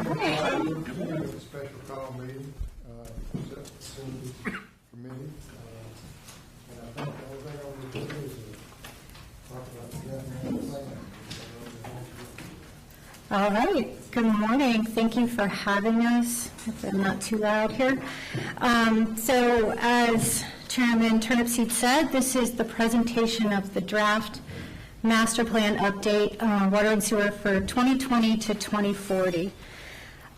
A special call meeting, committee, and I think the only thing I want to do is talk about the capital plan. All right. Good morning. Thank you for having us. If I'm not too loud here. So as Chairman Turnipseed said, this is the presentation of the draft master plan update, water and sewer for 2020 to 2040.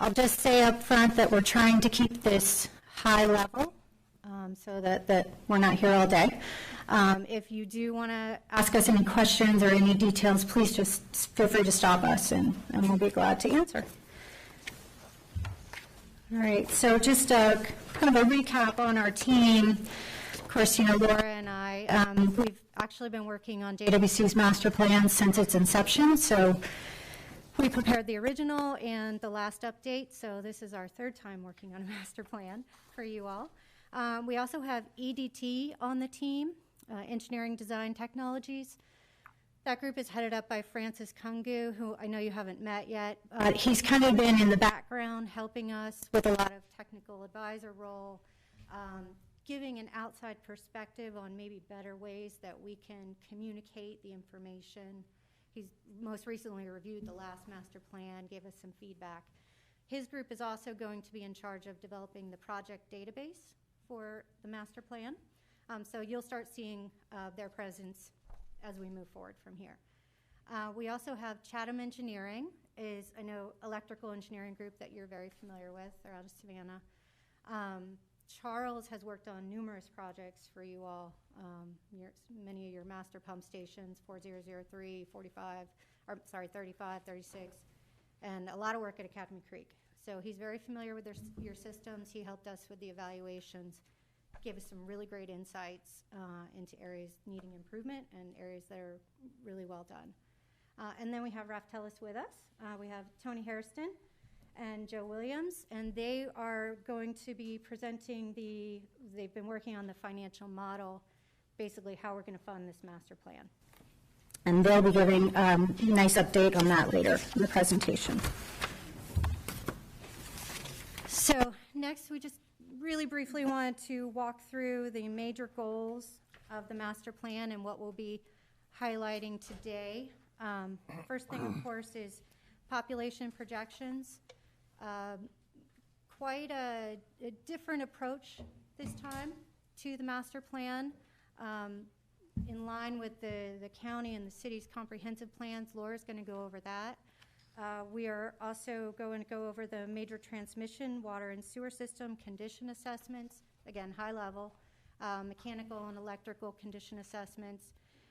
I'll just say up front that we're trying to keep this high level so that we're not here all day. If you do want to ask us any questions or any details, please just feel free to stop us and we'll be glad to answer. All right, so just kind of a recap on our team. Of course, you know, Laura and I, we've actually been working on JWC's master plan since its inception. So we prepared the original and the last update. So this is our third time working on a master plan for you all. We also have EDT on the team, Engineering Design Technologies. That group is headed up by Francis Kungu, who I know you haven't met yet. He's kind of been in the background helping us with a lot of technical advisor role, giving an outside perspective on maybe better ways that we can communicate the information. He's most recently reviewed the last master plan, gave us some feedback. His group is also going to be in charge of developing the project database for the master plan. So you'll start seeing their presence as we move forward from here. We also have Chatham Engineering, is I know electrical engineering group that you're very familiar with. They're out of Savannah. Charles has worked on numerous projects for you all, many of your master pump stations, 4003, 45, or sorry, 35, 36, and a lot of work at Academy Creek. So he's very familiar with your systems. He helped us with the evaluations, gave us some really great insights into areas needing improvement and areas that are really well done. And then we have Raf Tellis with us. We have Tony Hairston and Joe Williams, and they are going to be presenting they've been working on the financial model, basically how we're going to fund this master plan. And they'll be giving a nice update on that later in the presentation. So next, we just really briefly wanted to walk through the major goals of the master plan and what we'll be highlighting today. First thing, of course, is population projections. Quite a different approach this time to the master plan. In line with the county and the city's comprehensive plans, Laura's going to go over that. We are also going to go over the major transmission, water and sewer system condition assessments, again, high level, mechanical and electrical condition assessments,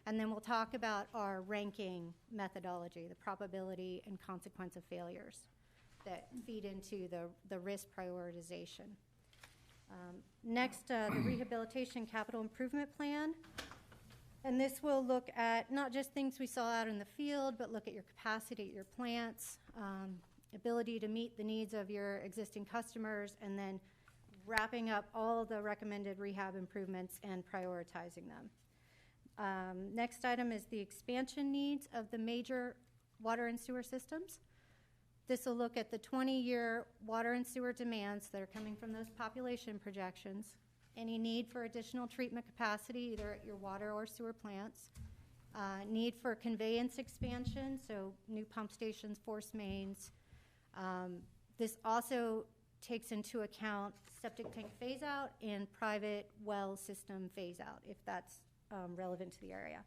and then we'll talk about our ranking methodology, the probability and consequence of failures that feed into the risk prioritization. Next, the rehabilitation capital improvement plan. And this will look at not just things we saw out in the field, but look at your capacity at your plants, ability to meet the needs of your existing customers, and then wrapping up all the recommended rehab improvements and prioritizing them. Next item is the expansion needs of the major water and sewer systems. This will look at the 20-year water and sewer demands that are coming from those population projections, any need for additional treatment capacity, either at your water or sewer plants, need for conveyance expansion, so new pump stations, force mains. This also takes into account septic tank phase out and private well system phase out, if that's relevant to the area.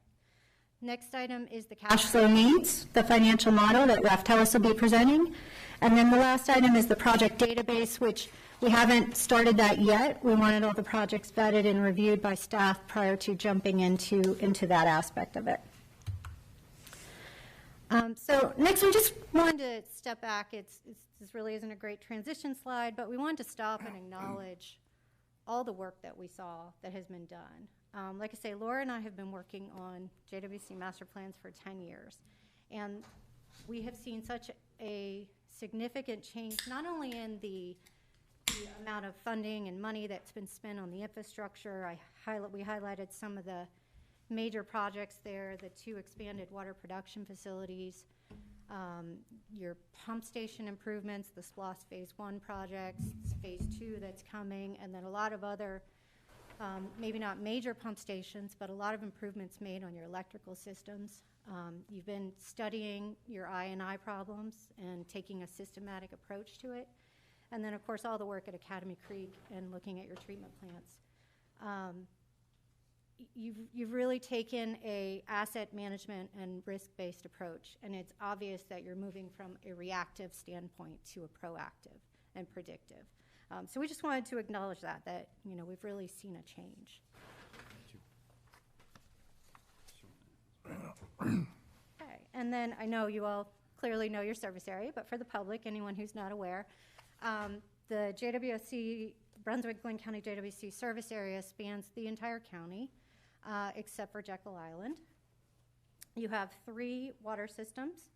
Next item is the cash flow needs, the financial model that Raf Tellis will be presenting. And then the last item is the project database, which we haven't started that yet. We wanted all the projects vetted and reviewed by staff prior to jumping into that aspect of it. So next, we just wanted to step back. This really isn't a great transition slide, but we wanted to stop and acknowledge all the work that we saw that has been done. Like I say, Laura and I have been working on JWC master plans for 10 years, and we have seen such a significant change, not only in the amount of funding and money that's been spent on the infrastructure. We highlighted some of the major projects there, the 2 expanded water production facilities, your pump station improvements, the SPLOST Phase 1 projects, Phase 2 that's coming, and then a lot of other, maybe not major pump stations, but a lot of improvements made on your electrical systems. You've been studying your I&I problems and taking a systematic approach to it. And then, of course, all the work at Academy Creek and looking at your treatment plants. You've really taken a asset management and risk-based approach, and it's obvious that you're moving from a reactive standpoint to a proactive and predictive. So we just wanted to acknowledge that we've really seen a change. Okay, and then I know you all clearly know your service area, but for the public, anyone who's not aware, the JWSC, Brunswick-Glynn County JWSC service area spans the entire county, except for Jekyll Island. You have 3 water systems.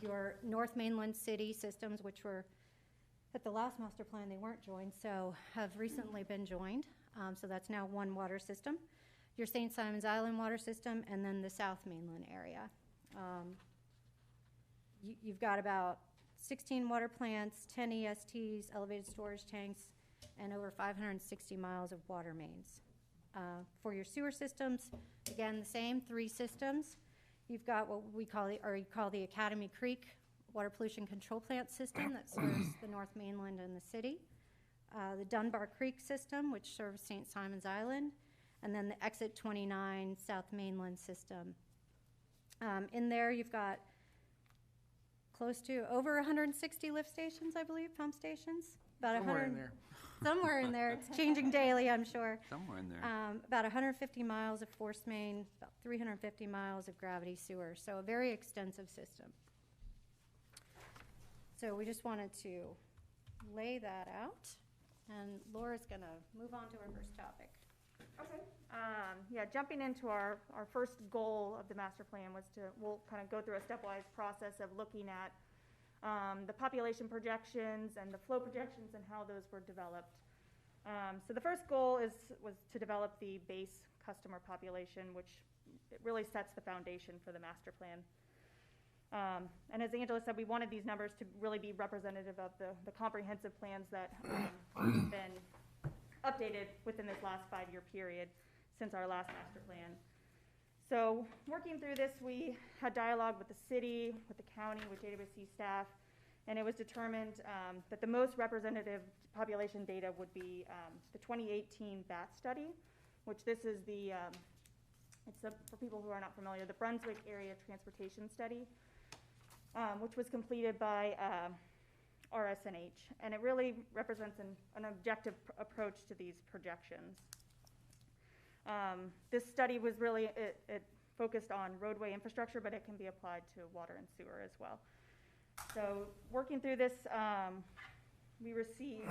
Your North Mainland City systems, which were at the last master plan, they weren't joined, so have recently been joined. So that's now 1 water system. Your St. Simons Island water system, and then the South Mainland area. You've got about 16 water plants, 10 ESTs, elevated storage tanks, and over 560 miles of water mains. For your sewer systems, again, the same 3 systems. You've got what we call the Academy Creek Water Pollution Control Plant system that serves the North Mainland and the city. The Dunbar Creek system, which serves St. Simons Island, and then the Exit 29 South Mainland system. In there, you've got close to over 160 lift stations, I believe, pump stations. About Somewhere in there. Somewhere in there. It's changing daily, I'm sure. Somewhere in there. About 150 miles of force main, about 350 miles of gravity sewer. So a very extensive system. So we just wanted to lay that out. And Laura's going to move on to our first topic. Okay. Yeah, jumping into our first goal of the master plan was we'll kind of go through a stepwise process of looking at the population projections and the flow projections and how those were developed. So the first goal was to develop the base customer population, which it really sets the foundation for the master plan. And as Angela said, we wanted these numbers to really be representative of the comprehensive plans that have been updated within this last 5-year period since our last master plan. So working through this, we had dialogue with the city, with the county, with JWSC staff, and it was determined that the most representative population data would be the 2018 BAT study, which this is for people who are not familiar, the Brunswick Area Transportation Study, which was completed by RSNH, and it really represents an objective approach to these projections. This study was really, it focused on roadway infrastructure, but it can be applied to water and sewer as well. So working through this, we received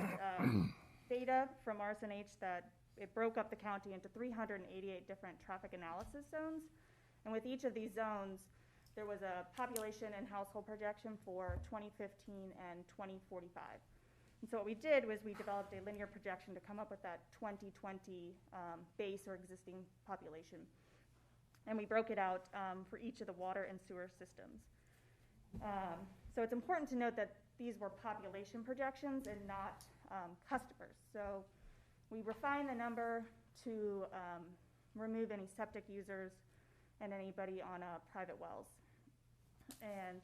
data from RSNH that it broke up the county into 388 different traffic analysis zones, and with each of these zones, there was a population and household projection for 2015 and 2045. And so what we did was we developed a linear projection to come up with that 2020 base or existing population. And we broke it out for each of the water and sewer systems. So it's important to note that these were population projections and not customers. So we refined the number to remove any septic users and anybody on private wells. And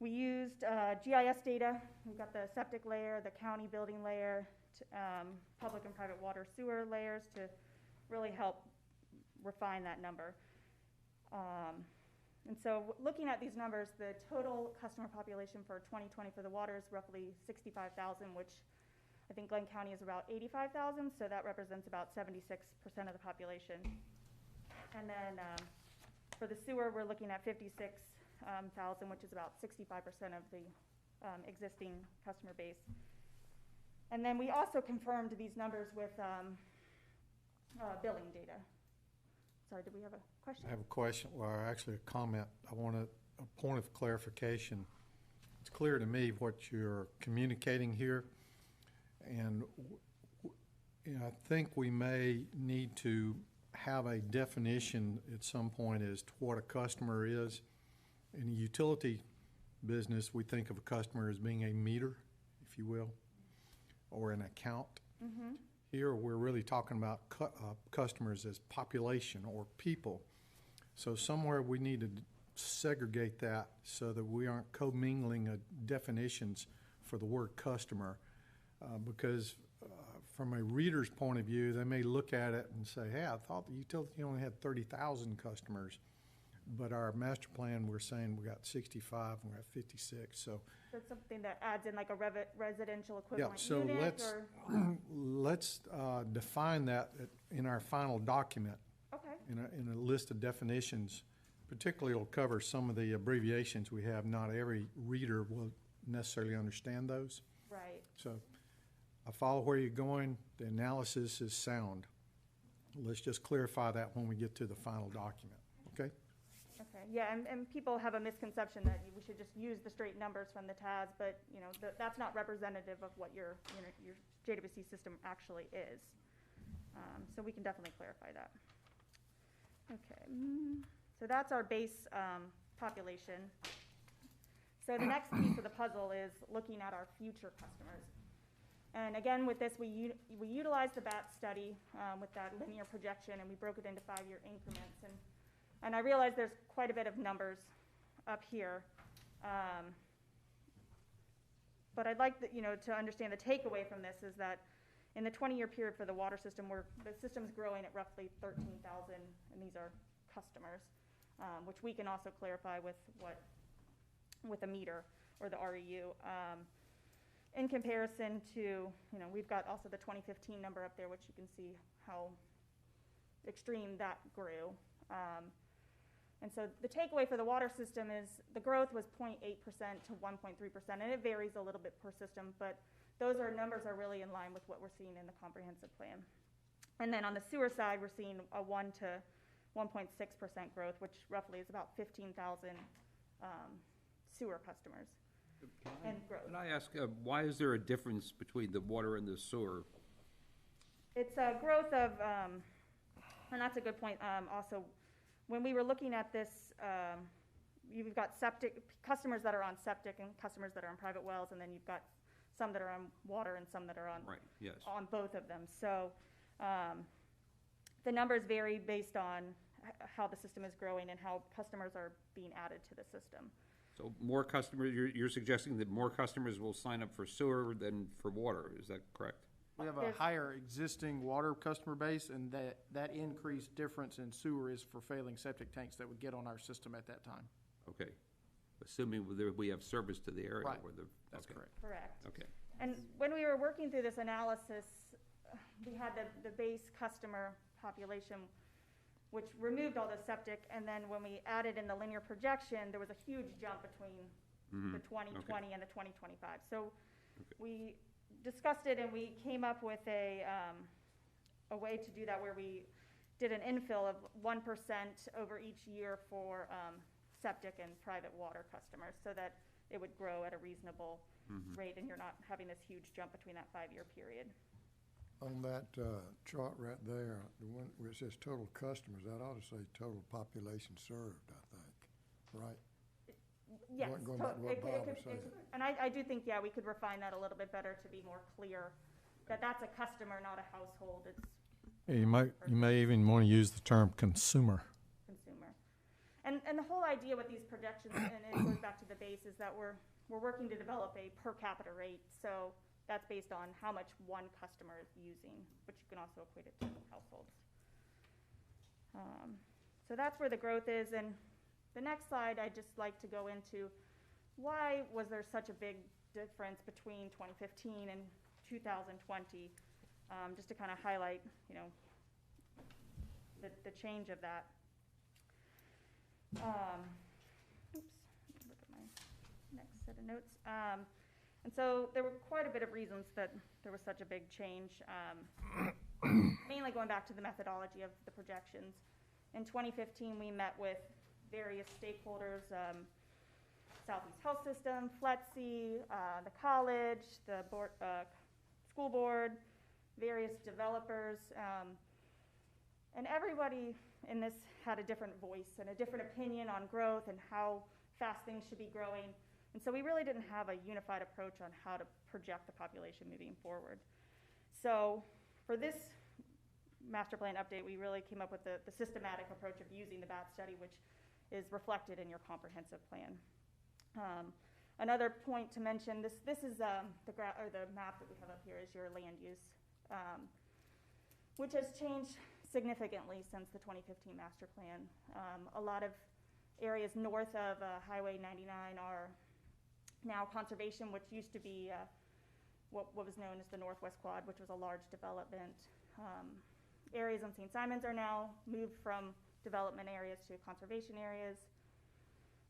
we used GIS data. We've got the septic layer, the county building layer, public and private water sewer layers to really help refine that number. And so looking at these numbers, the total customer population for 2020 for the water is roughly 65,000, which I think Glynn County is about 85,000, so that represents about 76% of the population. And then for the sewer, we're looking at 56,000, which is about 65% of the existing customer base. And then we also confirmed these numbers with billing data. Sorry, did we have a question? I have a question, or actually a comment. I want a point of clarification. It's clear to me what you're communicating here, and I think we may need to have a definition at some point as to what a customer is. In a utility business, we think of a customer as being a meter, if you will, or an account. Here, we're really talking about customers as population or people. So somewhere we need to segregate that so that we aren't commingling definitions for the word customer, because from a reader's point of view, they may look at it and say, hey, I thought the utility only had 30,000 customers, but our master plan, we're saying we got 65, we got 56, so. That's something that adds in like a residential Yeah, equivalent so unit, or? let's define that in our final document, Okay, in a list of definitions. Particularly, it'll cover some of the abbreviations we have. Not every reader will necessarily understand those. right. So I follow where you're going. The analysis is sound. Let's just clarify that when we get to the final document, okay? Okay, yeah, and people have a misconception that we should just use the straight numbers from the TAS, but, you know, that's not representative of what your JWC system actually is. So we can definitely clarify that. Okay, so that's our base population. So the next piece of the puzzle is looking at our future customers. And again, with this, we utilized the BAT study with that linear projection, and we broke it into 5-year increments. And I realize there's quite a bit of numbers up here. But I'd like to understand the takeaway from this is that in the 20-year period for the water system, the system's growing at roughly 13,000, and these are customers, which we can also clarify with a meter or the REU. In comparison to, we've got also the 2015 number up there, which you can see how extreme that grew. And so the takeaway for the water system is the growth was 0.8% to 1.3%, and it varies a little bit per system, but those numbers are really in line with what we're seeing in the comprehensive plan. And then on the sewer side, we're seeing a 1 to 1.6% growth, which roughly is about 15,000 sewer customers. Can I ask, why is there a difference between the water and the sewer? It's a growth of, and that's a good point, also, when we were looking at this, you've got customers that are on septic and customers that are on private wells, and then you've got some that are on water and some that are on, right, yes, on both of them. So the numbers vary based on how the system is growing and how customers are being added to the system. So more customers, you're suggesting that more customers will sign up for sewer than for water, is that correct? We have a higher existing water customer base, and that increased difference in sewer is for failing septic tanks that would get on our system at that time. Okay, assuming we have service to the area. Right. Where That's okay. correct. Correct. Okay. And when we were working through this analysis, we had the base customer population, which removed all the septic, and then when we added in the linear projection, there was a huge jump between the 2020 and the 2025. So we discussed it, and we came up with a way to do that where we did an infill of 1% over each year for septic and private water customers, so that it would grow at a reasonable rate, and you're not having this huge jump between that 5-year period. On that chart right there, the one where it says total customers, that ought to say total population served, I think, right? Yes, Going back to what Bob was saying. and I do think, yeah, we could refine that a little bit better to be more clear, that that's a customer, not a household, it's You may even want to use the term consumer. consumer. And the whole idea with these projections, and it goes back to the base, is that we're working to develop a per capita rate, so that's based on how much one customer is using, but you can also equate it to households. So that's where the growth is, and the next slide I'd just like to go into, why was there such a big difference between 2015 and 2020, just to kind of highlight, the change of that. Oops, let me look at my next set of notes. And so there were quite a bit of reasons that there was such a big change, mainly going back to the methodology of the projections. In 2015, we met with various stakeholders, Southeast Health System, FLETC, the college, the board, school board, various developers, and everybody in this had a different voice and a different opinion on growth and how fast things should be growing. And so we really didn't have a unified approach on how to project the population moving forward. So for this master plan update, we really came up with the systematic approach of using the BAT study, which is reflected in your comprehensive plan. Another point to mention, this is the map that we have up here is your land use, which has changed significantly since the 2015 master plan. A lot of areas north of Highway 99 are now conservation, which used to be what was known as the Northwest Quad, which was a large development. Areas on St. Simons are now moved from development areas to conservation areas.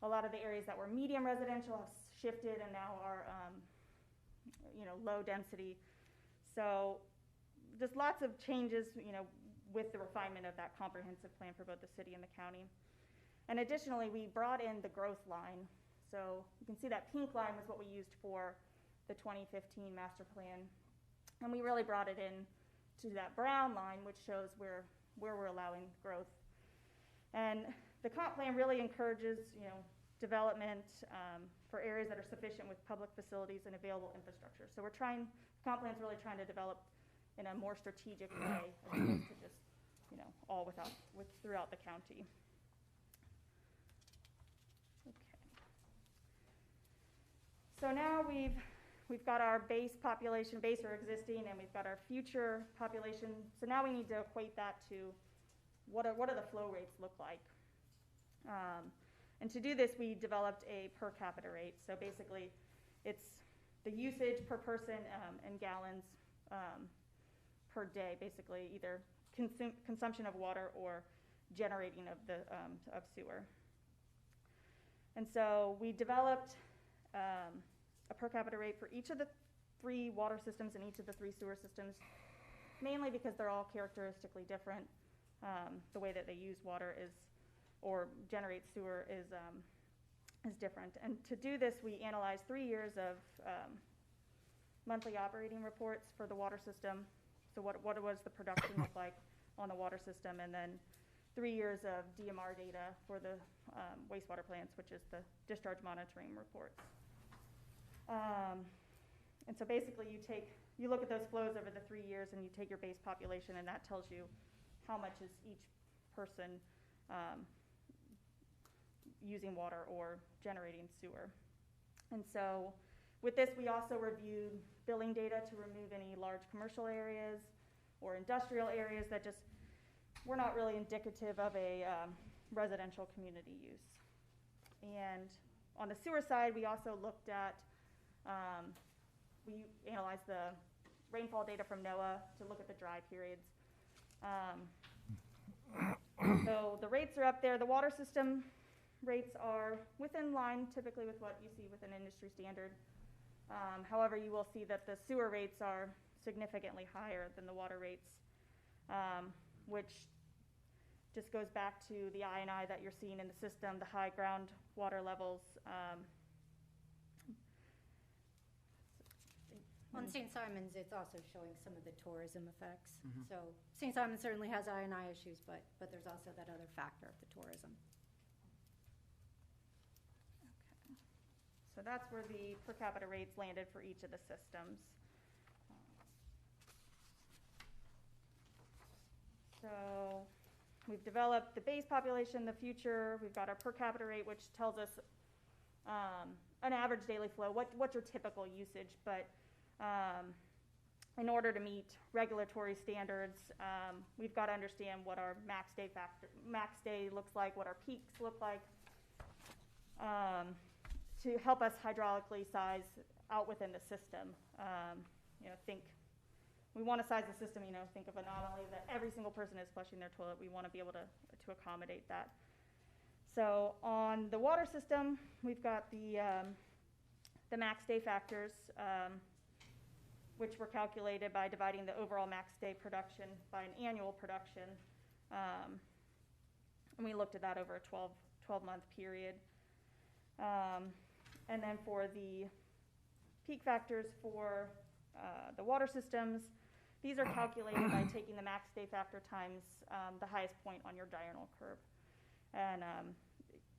A lot of the areas that were medium residential have shifted and now are, low density. So just lots of changes, with the refinement of that comprehensive plan for both the city and the county. And additionally, we brought in the growth line. So you can see that pink line was what we used for the 2015 master plan. And we really brought it in to that brown line, which shows where we're allowing growth. And the comp plan really encourages, development for areas that are sufficient with public facilities and available infrastructure. So the comp plan's really trying to develop in a more strategic way as opposed to just, all throughout the county. Okay. So now we've got our base population, base or existing, and we've got our future population. So now we need to equate that to what do the flow rates look like. And to do this, we developed a per capita rate. So basically, it's the usage per person in gallons per day, basically either consumption of water or generating of sewer. And so we developed a per capita rate for each of the 3 water systems and each of the 3 sewer systems, mainly because they're all characteristically different. The way that they use water or generate sewer is different. And to do this, we analyzed 3 years of monthly operating reports for the water system. So what was the production look like on the water system, and then 3 years of DMR data for the wastewater plants, which is the discharge monitoring reports. And so basically you look at those flows over the 3 years and you take your base population, and that tells you how much is each person using water or generating sewer. And so with this, we also reviewed billing data to remove any large commercial areas or industrial areas that just were not really indicative of a residential community use. And on the sewer side, we also looked at, we analyzed the rainfall data from NOAA to look at the dry periods. So the rates are up there. The water system rates are within line, typically with what you see with an industry standard. However, you will see that the sewer rates are significantly higher than the water rates, which just goes back to the I&I that you're seeing in the system, the high groundwater levels. On St. Simons, it's also showing some of the tourism effects. So St. Simons certainly has I&I issues, but there's also that other factor of the tourism. Okay. So that's where the per capita rates landed for each of the systems. So we've developed the base population, the future. We've got our per capita rate, which tells us an average daily flow, what's your typical usage. But in order to meet regulatory standards, we've got to understand what our max day looks like, what our peaks look like, to help us hydraulically size out within the system. We want to size the system, think of an anomaly that every single person is flushing their toilet. We want to be able to accommodate that. So on the water system, we've got the max day factors, which were calculated by dividing the overall max day production by an annual production. And we looked at that over a 12-month period. And then for the peak factors for the water systems, these are calculated by taking the max day factor times the highest point on your diurnal curve. And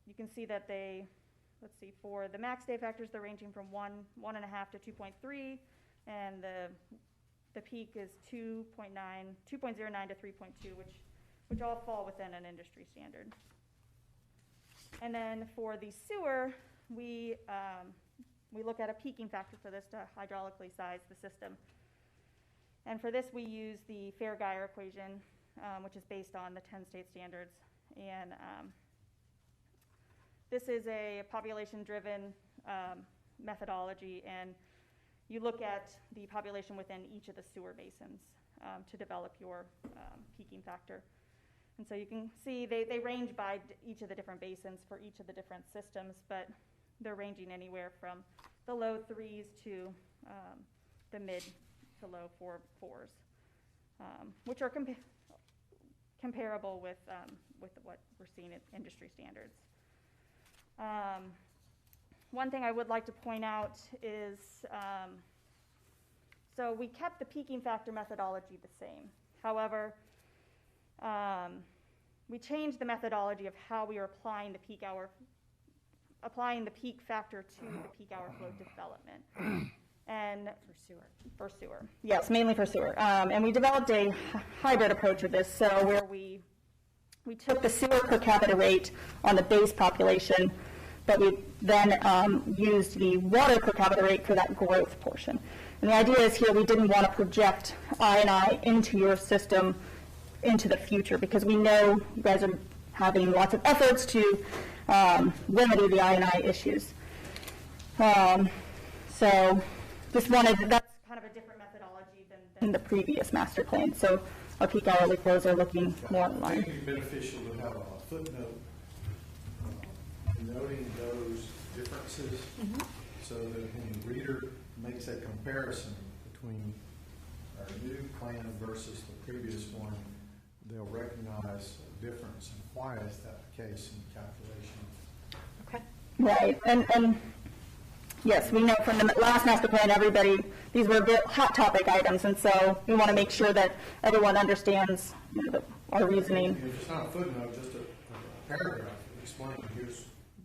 you can see that they let's see, for the max day factors, they're ranging from 1.5 to 2.3, and the peak is 2.09 to 3.2, which all fall within an industry standard. And then for the sewer, we look at a peaking factor for this to hydraulically size the system. And for this, we use the Fair-Geyer equation, which is based on the 10 state standards. And this is a population-driven methodology, and you look at the population within each of the sewer basins to develop your peaking factor. And so you can see they range by each of the different basins for each of the different systems, but they're ranging anywhere from the low 3s to the mid to low 4s, which are comparable with what we're seeing at industry standards. One thing I would like to point out is, so we kept the peaking factor methodology the same. However, we changed the methodology of how we are applying the peak factor to the peak hour flow development. And for sewer. Yes, mainly for sewer. And we developed a hybrid approach of this, so where we took the sewer per capita rate on the base population, but we then used the water per capita rate for that growth portion. And the idea is here we didn't want to project I&I into your system into the future, because we know you guys are having lots of efforts to remedy the I&I issues. So just wanted, that's kind of a different methodology than the previous master plan. So our peak hourly flows are looking more in line. I think it'd be beneficial to have a footnote noting those differences, so that when the reader makes a comparison between our new plan versus the previous one, they'll recognize a difference, and why is that the case in calculation. Okay. Right, and yes, we know from the last master plan, these were hot topic items, and so we want to make sure that everyone understands our reasoning. If it's not a footnote, just a paragraph explaining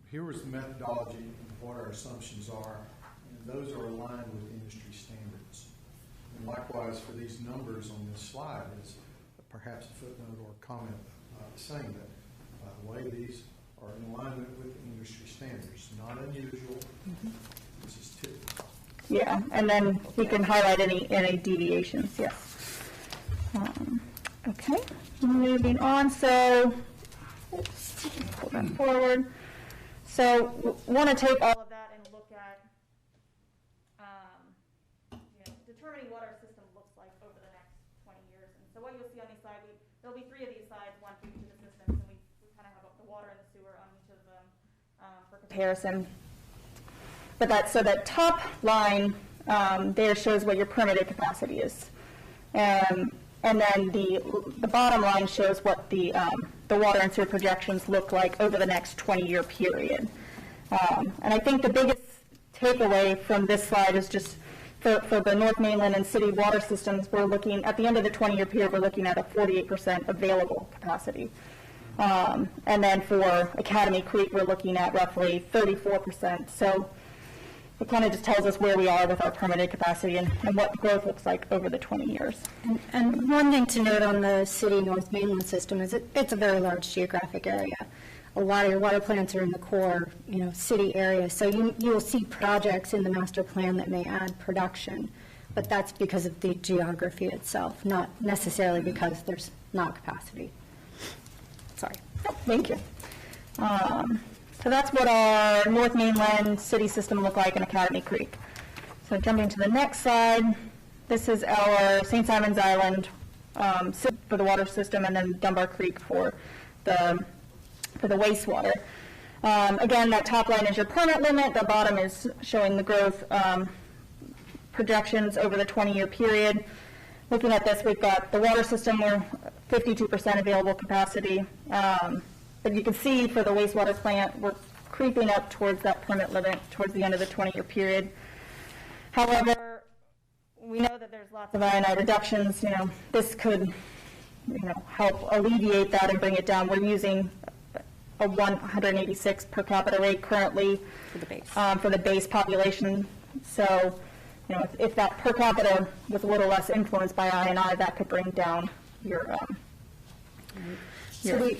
here was the methodology and what our assumptions are, and those are aligned with industry standards. And likewise, for these numbers on this slide, is perhaps a footnote or comment saying that, by the way, these are in alignment with industry standards. Not unusual. This is typical. Yeah, and then we can highlight any deviations. Yes. Okay, moving on. So, oops, pull that forward. So, want to take all of that and look at determining what our system looks like over the next 20 years. And so, what you'll see on these slides, there'll be 3 of these slides, one for each of the systems, and we kind of have the water and the sewer on each of them for comparison. But that top line there shows what your permitted capacity is, and then the bottom line shows what the water and sewer projections look like over the next 20-year period. And I think the biggest takeaway from this slide is just for the North Mainland and city water systems, we're looking at the end of the 20-year period, we're looking at a 48% available capacity. And then for Academy Creek, we're looking at roughly 34%. So it kind of just tells us where we are with our permitted capacity and what growth looks like over the 20 years. And one thing to note on the city North Mainland system is it's a very large geographic area. A lot of your water plants are in the core, city area. So you'll see projects in the master plan that may add production, but that's because of the geography itself, not necessarily because there's not capacity. Sorry. Oh, thank you. So that's what our North Mainland city system looked like in Academy Creek. So jumping to the next slide, this is our St. Simons Island for the water system, and then Dunbar Creek for the wastewater. Again, that top line is your permit limit. The bottom is showing the growth projections over the 20-year period. Looking at this, we've got the water system, we're 52% available capacity. But you can see for the wastewater plant, we're creeping up towards that permit limit towards the end of the 20-year period. However, we know that there's lots of I&I reductions. This could, help alleviate that and bring it down. We're using a 186 per capita rate currently for the base population. So, you know, if that per capita was a little less influenced by I&I, that could bring down your. So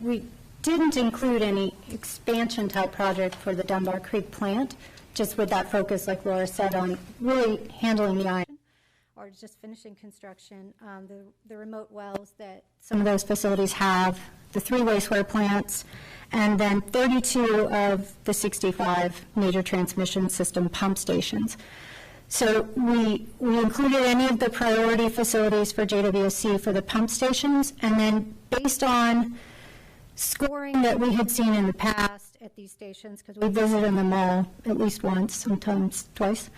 we didn't include any expansion type project for the Dunbar Creek plant, just with that focus, like Laura said, on really handling the iron, or just finishing construction. The remote wells that some of those facilities have, the 3 wastewater plants, and then 32 of the 65 major transmission system pump stations. So we included any of the priority facilities for JWSC for the pump stations, and then based on scoring that we had seen in the past at these stations, because we visited them all at least once, sometimes twice,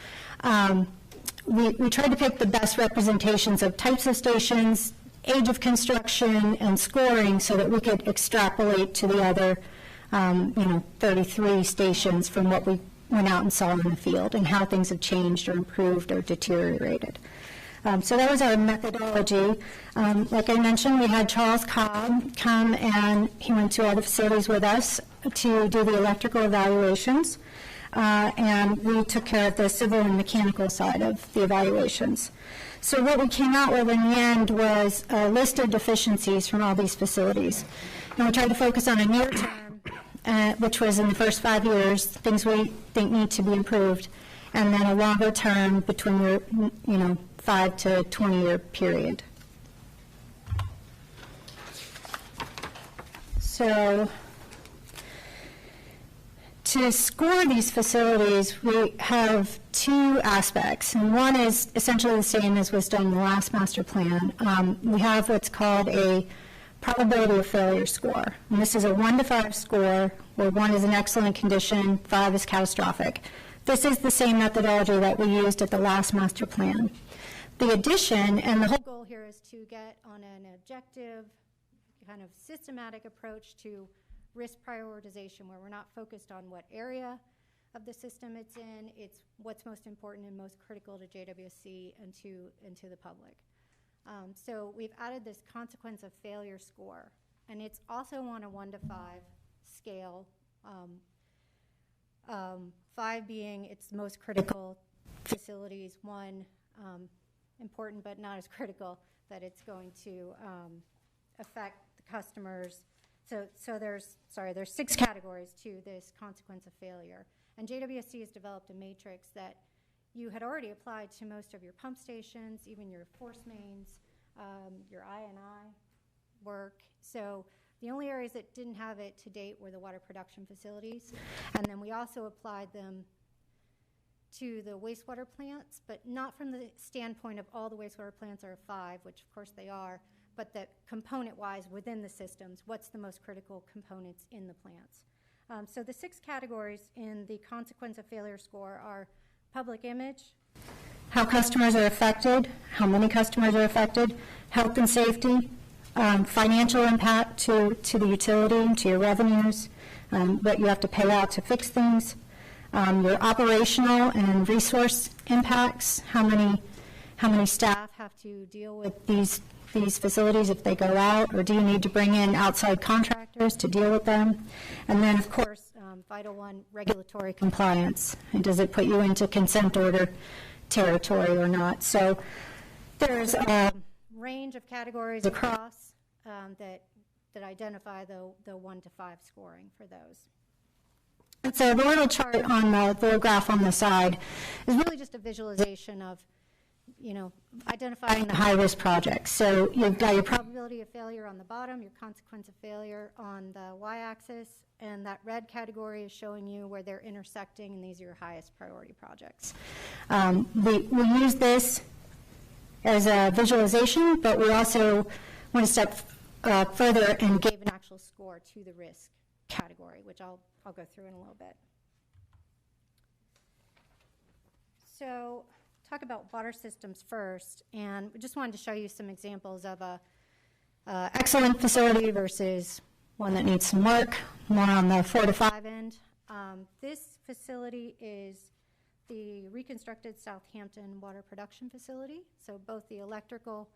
we tried to pick the best representations of types of stations, age of construction, and scoring so that we could extrapolate to the other 33 stations from what we went out and saw in the field and how things have changed or improved or deteriorated. So that was our methodology. Like I mentioned, we had Charles Cobb come, and he went to all the facilities with us to do the electrical evaluations, and we took care of the civil and mechanical side of the evaluations. So what we came out with in the end was a list of deficiencies from all these facilities. And we tried to focus on a near term, which was in the first 5 years, things we think need to be improved, and then a longer term between your, 5 to 20 year period. So to score these facilities, we have 2 aspects, and one is essentially the same as was done in the last master plan. We have what's called a probability of failure score, and this is a 1 to 5 score, where 1 is in excellent condition, 5 is catastrophic. This is the same methodology that we used at the last master plan. The addition, and the whole goal here is to get on an objective, kind of systematic approach to risk prioritization, where we're not focused on what area of the system it's in, it's what's most important and most critical to JWSC and to the public. So we've added this consequence of failure score, and it's also on a 1 to 5 scale, 5 being its most critical facilities, 1 important but not as critical, that it's going to affect the customers. So there's 6 categories to this consequence of failure. And JWSC has developed a matrix that you had already applied to most of your pump stations, even your force mains, your I&I work. So the only areas that didn't have it to date were the water production facilities. And then we also applied them to the wastewater plants, but not from the standpoint of all the wastewater plants are 5, which of course they are, but that component-wise within the systems, what's the most critical components in the plants. So the 6 categories in the consequence of failure score are public image, how customers are affected, how many customers are affected, health and safety, financial impact to the utility, to your revenues, what you have to pay out to fix things, your operational and resource impacts, how many staff have to deal with these facilities if they go out, or do you need to bring in outside contractors to deal with them? And then, of course, vital one, regulatory compliance. And does it put you into consent order territory or not? So there's a range of categories across that identify the 1 to 5 scoring for those. And so the little chart on the little graph on the side is really just a visualization of identifying the high-risk projects. So you've got your probability of failure on the bottom, your consequence of failure on the y-axis, and that red category is showing you where they're intersecting, and these are your highest priority projects. We use this as a visualization, but we also went a step further and gave an actual score to the risk category, which I'll go through in a little bit. So talk about water systems first, and we just wanted to show you some examples of a excellent facility versus one that needs some work, more on the 4 to 5 end. This facility is the reconstructed Southampton water production facility, so both the electrical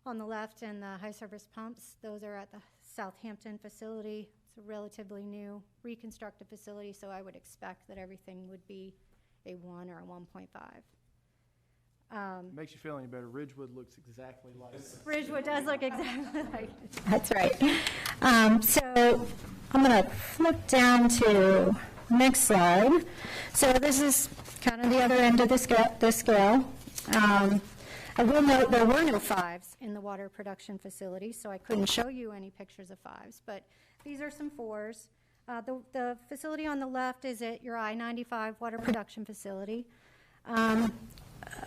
on the left and the high service pumps, those are at the Southampton facility. It's a relatively new reconstructed facility, so I would expect that everything would be a 1 or a 1.5. Makes you feel any better, Ridgewood looks exactly like this. Ridgewood does look exactly like it. That's right. So I'm going to flip down to next slide. So this is kind of the other end of the scale. I will note there were no 5s in the water production facility, so I couldn't show you any pictures of 5s, but these are some 4s. The facility on the left is at your I-95 water production facility.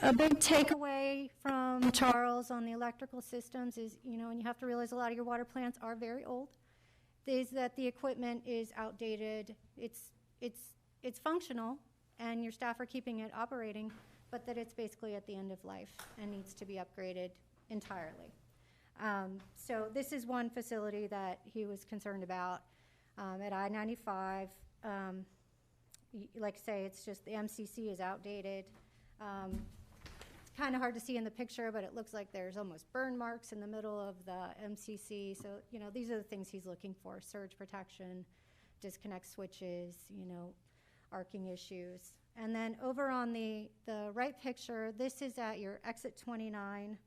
A big takeaway from Charles on the electrical systems is, and you have to realize a lot of your water plants are very old, is that the equipment is outdated. It's functional, and your staff are keeping it operating, but that it's basically at the end of life and needs to be upgraded entirely. So this is one facility that he was concerned about at I-95. Like I say, it's just the MCC is outdated. It's kind of hard to see in the picture, but it looks like there's almost burn marks in the middle of the MCC. So, these are the things he's looking for: surge protection, disconnect switches, arcing issues. And then over on the right picture, this is at your exit 29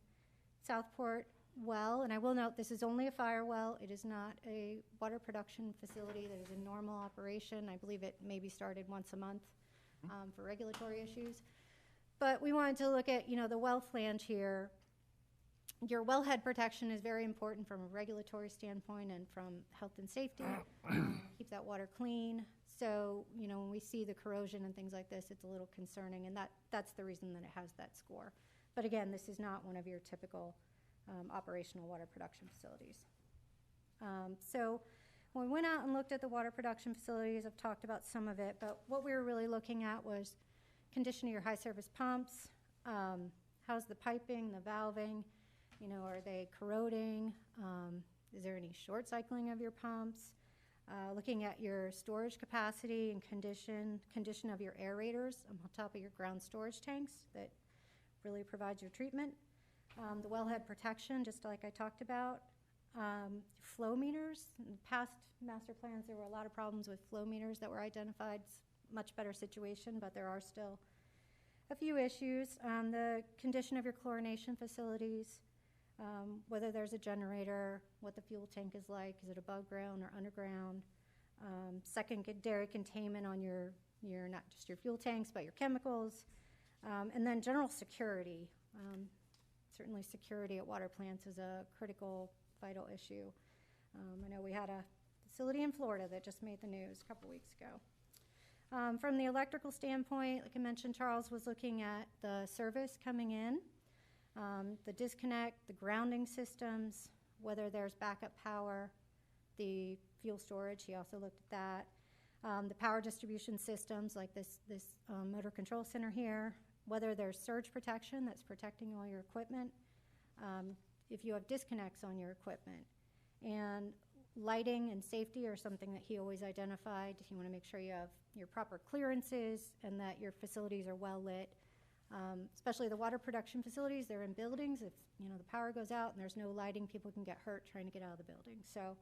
Southport well. And I will note this is only a fire well. It is not a water production facility that is in normal operation. I believe it may be started once a month for regulatory issues. But we wanted to look at, the well flange here. Your wellhead protection is very important from a regulatory standpoint and from health and safety. Keep that water clean. So, when we see the corrosion and things like this, it's a little concerning, and that's the reason that it has that score. But again, this is not one of your typical operational water production facilities. So when we went out and looked at the water production facilities, I've talked about some of it, but what we were really looking at was condition of your high service pumps, how's the piping, the valving, are they corroding, is there any short cycling of your pumps, looking at your storage capacity and condition of your aerators on top of your ground storage tanks that really provides your treatment, the wellhead protection, just like I talked about, flow meters. In past master plans, there were a lot of problems with flow meters that were identified. It's a much better situation, but there are still a few issues. The condition of your chlorination facilities, whether there's a generator, what the fuel tank is like, is it above ground or underground, secondary containment on your not just your fuel tanks, but your chemicals, and then general security. Certainly security at water plants is a critical, vital issue. I know we had a facility in Florida that just made the news a couple weeks ago. From the electrical standpoint, like I mentioned, Charles was looking at the service coming in, the disconnect, the grounding systems, whether there's backup power, the fuel storage, he also looked at that, the power distribution systems like this motor control center here, whether there's surge protection that's protecting all your equipment, if you have disconnects on your equipment. And lighting and safety are something that he always identified. You want to make sure you have your proper clearances and that your facilities are well lit. Especially the water production facilities, they're in buildings. If the power goes out and there's no lighting, people can get hurt trying to get out of the building. So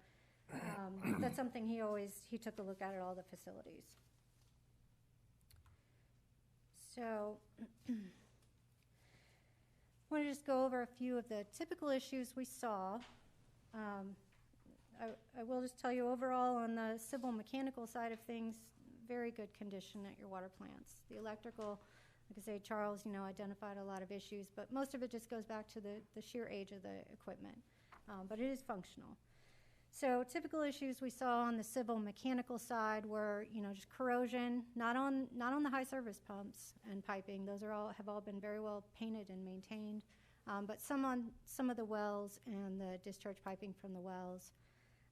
that's something he took a look at all the facilities. So I want to just go over a few of the typical issues we saw. I will just tell you overall on the civil mechanical side of things, very good condition at your water plants. The electrical, like I say, Charles, identified a lot of issues, but most of it just goes back to the sheer age of the equipment. But it is functional. So typical issues we saw on the civil mechanical side were, just corrosion, not on the high service pumps and piping. Those have all been very well painted and maintained, but some on some of the wells and the discharge piping from the wells.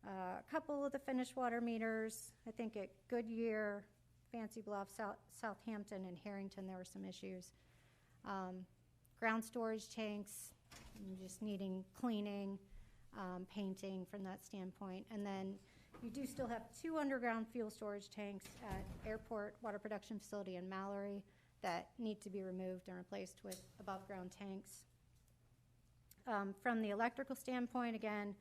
A couple of the finished water meters, I think at Goodyear, Fancy Bluff, Southampton, and Harrington, there were some issues. Ground storage tanks, just needing cleaning, painting from that standpoint. And then you do still have 2 underground fuel storage tanks at Airport Water Production Facility in Mallory that need to be removed and replaced with above ground tanks. From the electrical standpoint, again,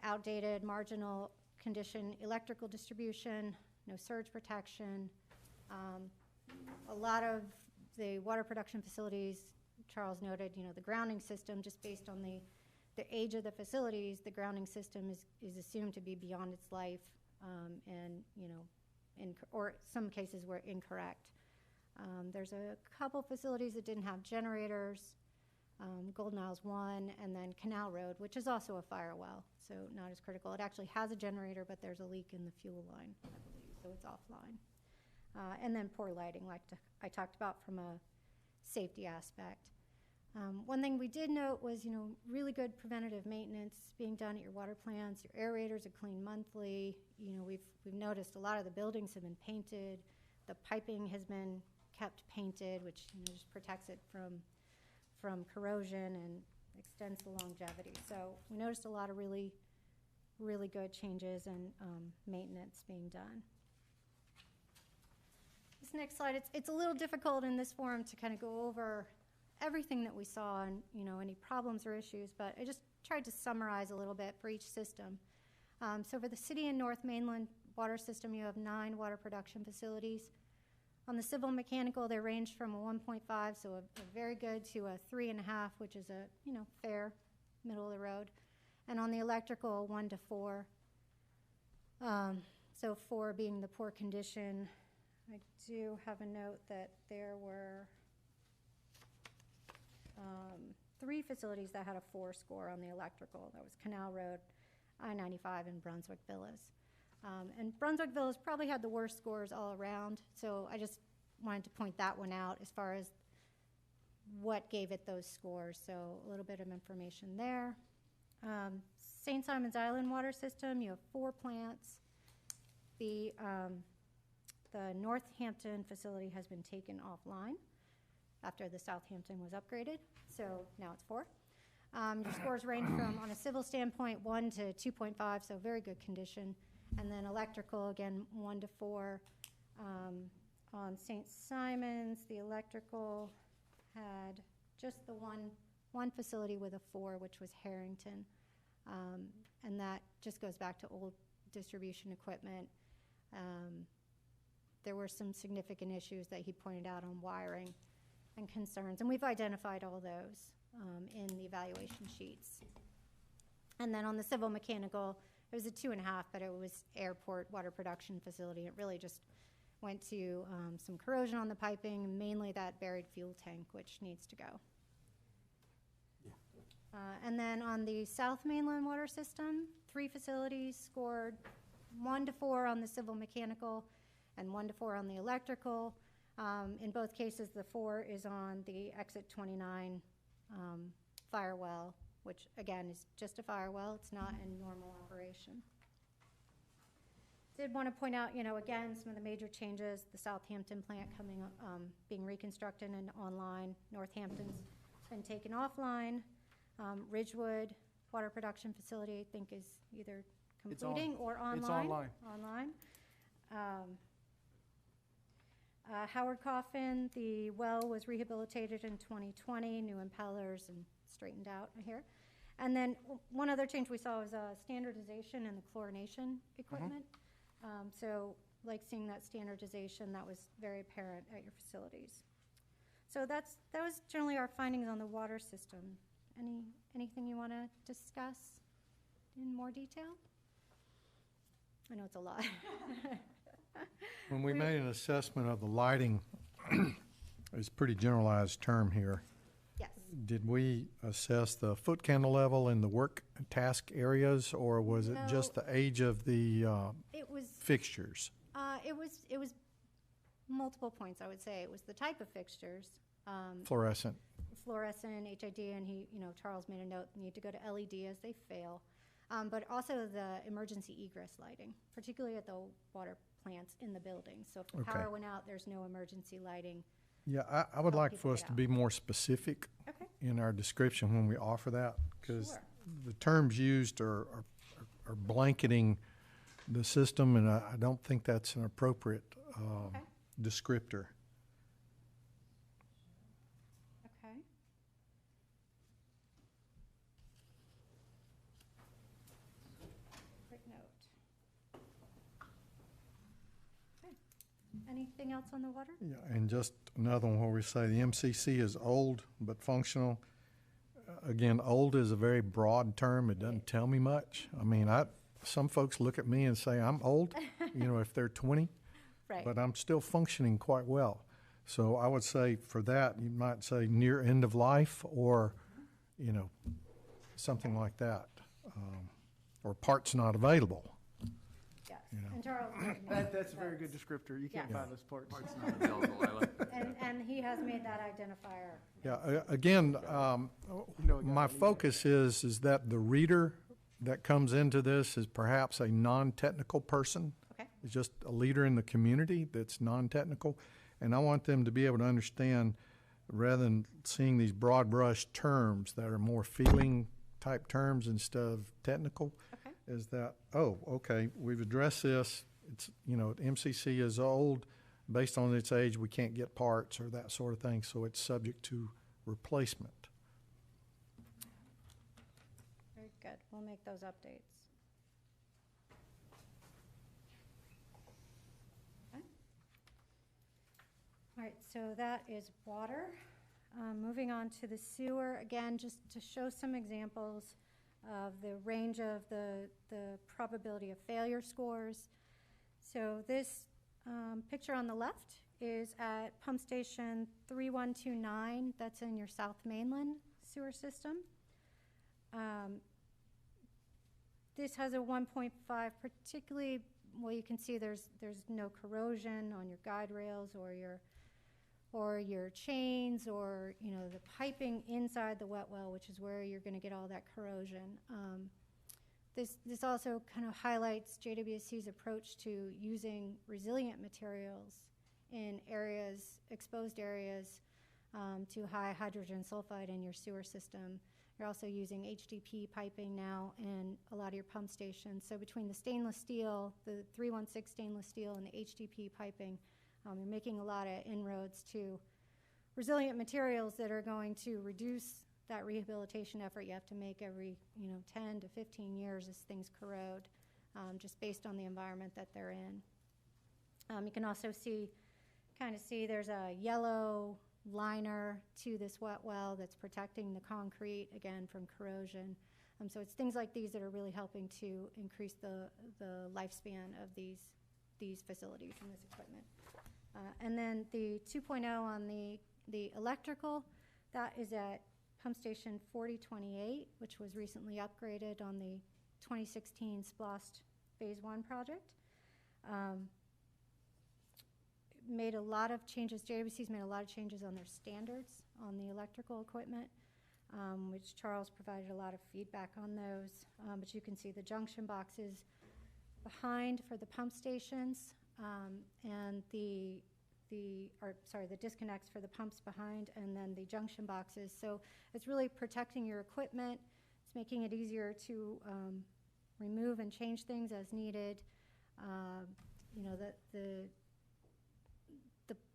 outdated, marginal condition, electrical distribution, no surge protection. A lot of the water production facilities, Charles noted, the grounding system, just based on the age of the facilities, the grounding system is assumed to be beyond its life, and, or some cases were incorrect. There's a couple facilities that didn't have generators, Golden Isles 1, and then Canal Road, which is also a fire well, so not as critical. It actually has a generator, but there's a leak in the fuel line, I believe, so it's offline. And then poor lighting, like I talked about from a safety aspect. One thing we did note was, really good preventative maintenance being done at your water plants. Your aerators are cleaned monthly. We've noticed a lot of the buildings have been painted. The piping has been kept painted, which just protects it from corrosion and extends the longevity. So we noticed a lot of really, really good changes and maintenance being done. This next slide, it's a little difficult in this forum to kind of go over everything that we saw and any problems or issues, but I just tried to summarize a little bit for each system. So for the city and North Mainland water system, you have 9 water production facilities. On the civil mechanical, they range from a 1.5, so a very good, to a 3.5, which is a fair middle of the road. And on the electrical, 1 to 4. So 4 being the poor condition. I do have a note that there were 3 facilities that had a 4 score on the electrical. That was Canal Road, I-95, and Brunswick Villas. And Brunswick Villas probably had the worst scores all around, so I just wanted to point that one out as far as what gave it those scores. So a little bit of information there. St. Simons Island water system, you have 4 plants. The Northampton facility has been taken offline after the Southampton was upgraded, so now it's 4. Your scores range from, on a civil standpoint, 1 to 2.5, so very good condition. And then electrical, again, 1 to 4. On St. Simons, the electrical had just the one facility with a 4, which was Harrington. And that just goes back to old distribution equipment. There were some significant issues that he pointed out on wiring and concerns, and we've identified all those in the evaluation sheets. And then on the civil mechanical, it was a 2.5, but it was airport water production facility. It really just went to some corrosion on the piping, mainly that buried fuel tank, which needs to go. And then on the South Mainland water system, 3 facilities scored 1 to 4 on the civil mechanical and 1 to 4 on the electrical. In both cases, the 4 is on the exit 29 fire well, which again is just a fire well. It's not in normal operation. Did want to point out, again, some of the major changes, the Southampton plant coming, being reconstructed and online. Northampton's been taken offline. Ridgewood water production facility, I think, is either completing or online. It's online. Howard Coffin, the well was rehabilitated in 2020, new impellers and straightened out here. And then one other change we saw was standardization in the chlorination equipment. So like seeing that standardization, that was very apparent at your facilities. So that was generally our findings on the water system. Anything you want to discuss in more detail? I know it's a lot. When we made an assessment of the lighting, it's a pretty generalized term here. Yes. Did we assess the foot candle level in the work task areas, or was it just the age of the fixtures? It was multiple points, I would say. It was the type of fixtures. Fluorescent. Fluorescent, HID, and Charles made a note, need to go to LED as they fail. But also the emergency egress lighting, particularly at the water plants in the building. So if the power went out, there's no emergency lighting. Yeah, I would like for us to be more specific in our description when we offer that, because the terms used are blanketing the system, and I don't think that's an appropriate descriptor. Okay. Anything else on the water? Yeah, and just another one where we say the MCC is old but functional. Again, old is a very broad term. It doesn't tell me much. I mean, some folks look at me and say I'm old, if they're 20, Right. but I'm still functioning quite well. So I would say for that, you might say near end of life or, something like that. Or parts not available. Yes, and Charles, That's a very good descriptor. You can't Yes. find those parts. and he has made that identifier. Yeah, again, my focus is that the reader that comes into this is perhaps a non-technical person. Okay. Is just a leader in the community that's non-technical. And I want them to be able to understand, rather than seeing these broad brush terms that are more feeling type terms instead of technical, Okay. is that, okay, we've addressed this. It's, MCC is old. Based on its age, we can't get parts or that sort of thing, so it's subject to replacement. Very good. We'll make those updates. Okay. All right, so that is water. Moving on to the sewer, again, just to show some examples of the range of the probability of failure scores. So this picture on the left is at pump station 3129. That's in your South Mainland sewer system. This has a 1.5, particularly, well, you can see there's no corrosion on your guide rails or your chains or, the piping inside the wet well, which is where you're going to get all that corrosion. This also kind of highlights JWSC's approach to using resilient materials in areas, exposed areas, to high hydrogen sulfide in your sewer system. You're also using HDP piping now in a lot of your pump stations. So between the stainless steel, the 316 stainless steel, and the HDP piping, you're making a lot of inroads to resilient materials that are going to reduce that rehabilitation effort you have to make every 10 to 15 years as things corrode, just based on the environment that they're in. You can also see there's a yellow liner to this wet well that's protecting the concrete, again, from corrosion. So it's things like these that are really helping to increase the lifespan of these facilities and this equipment. And then the 2.0 on the electrical, that is at pump station 4028, which was recently upgraded on the 2016 SPLOST Phase 1 project. Made a lot of changes, JWC's made a lot of changes on their standards on the electrical equipment, which Charles provided a lot of feedback on those. But you can see the junction boxes behind for the pump stations, and the disconnects for the pumps behind, and then the junction boxes. So it's really protecting your equipment. It's making it easier to remove and change things as needed.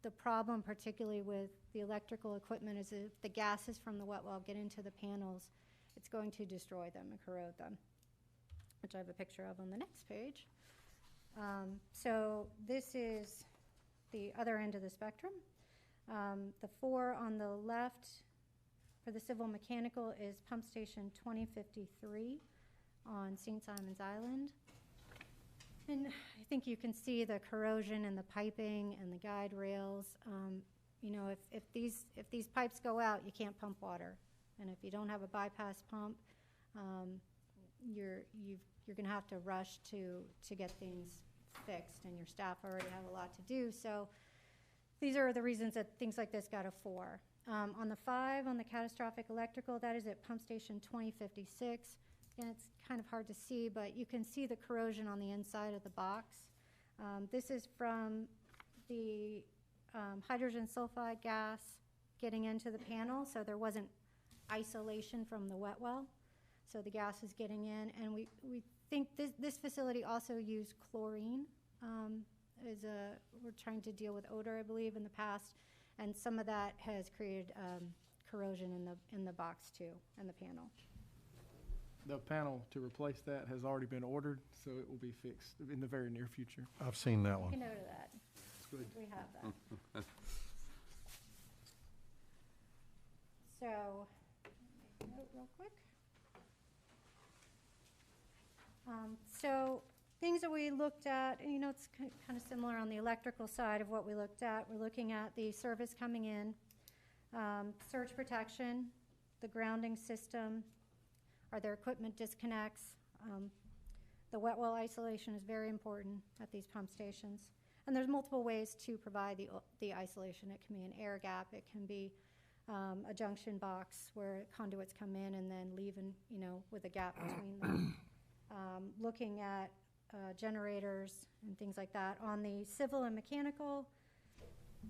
The problem, particularly with the electrical equipment, is if the gases from the wet well get into the panels, it's going to destroy them and corrode them, which I have a picture of on the next page. So this is the other end of the spectrum. The 4 on the left for the civil mechanical is pump station 2053 on St. Simon's Island. And I think you can see the corrosion in the piping and the guide rails. If these pipes go out, you can't pump water. And if you don't have a bypass pump, you're going to have to rush to get things fixed, and your staff already have a lot to do. So these are the reasons that things like this got a 4. On the 5, on the catastrophic electrical, that is at pump station 2056. And it's kind of hard to see, but you can see the corrosion on the inside of the box. This is from the hydrogen sulfide gas getting into the panel, so there wasn't isolation from the wet well. So the gas is getting in, and we think this facility also used chlorine. We're trying to deal with odor, I believe, in the past, and some of that has created corrosion in the box too, and the panel. The panel to replace that has already been ordered, so it will be fixed in the very near future. I've seen that Make one. a note of that. good. We have that. So, make a note real quick. So things that we looked at, you know, it's kind of similar on the electrical side of what we looked at. We're looking at the service coming in, surge protection, the grounding system, are there equipment disconnects? The wet well isolation is very important at these pump stations. And there's multiple ways to provide the isolation. It can be an air gap, it can be a junction box where conduits come in and then leave, you know, with a gap between them. Looking at generators and things like that. On the civil and mechanical,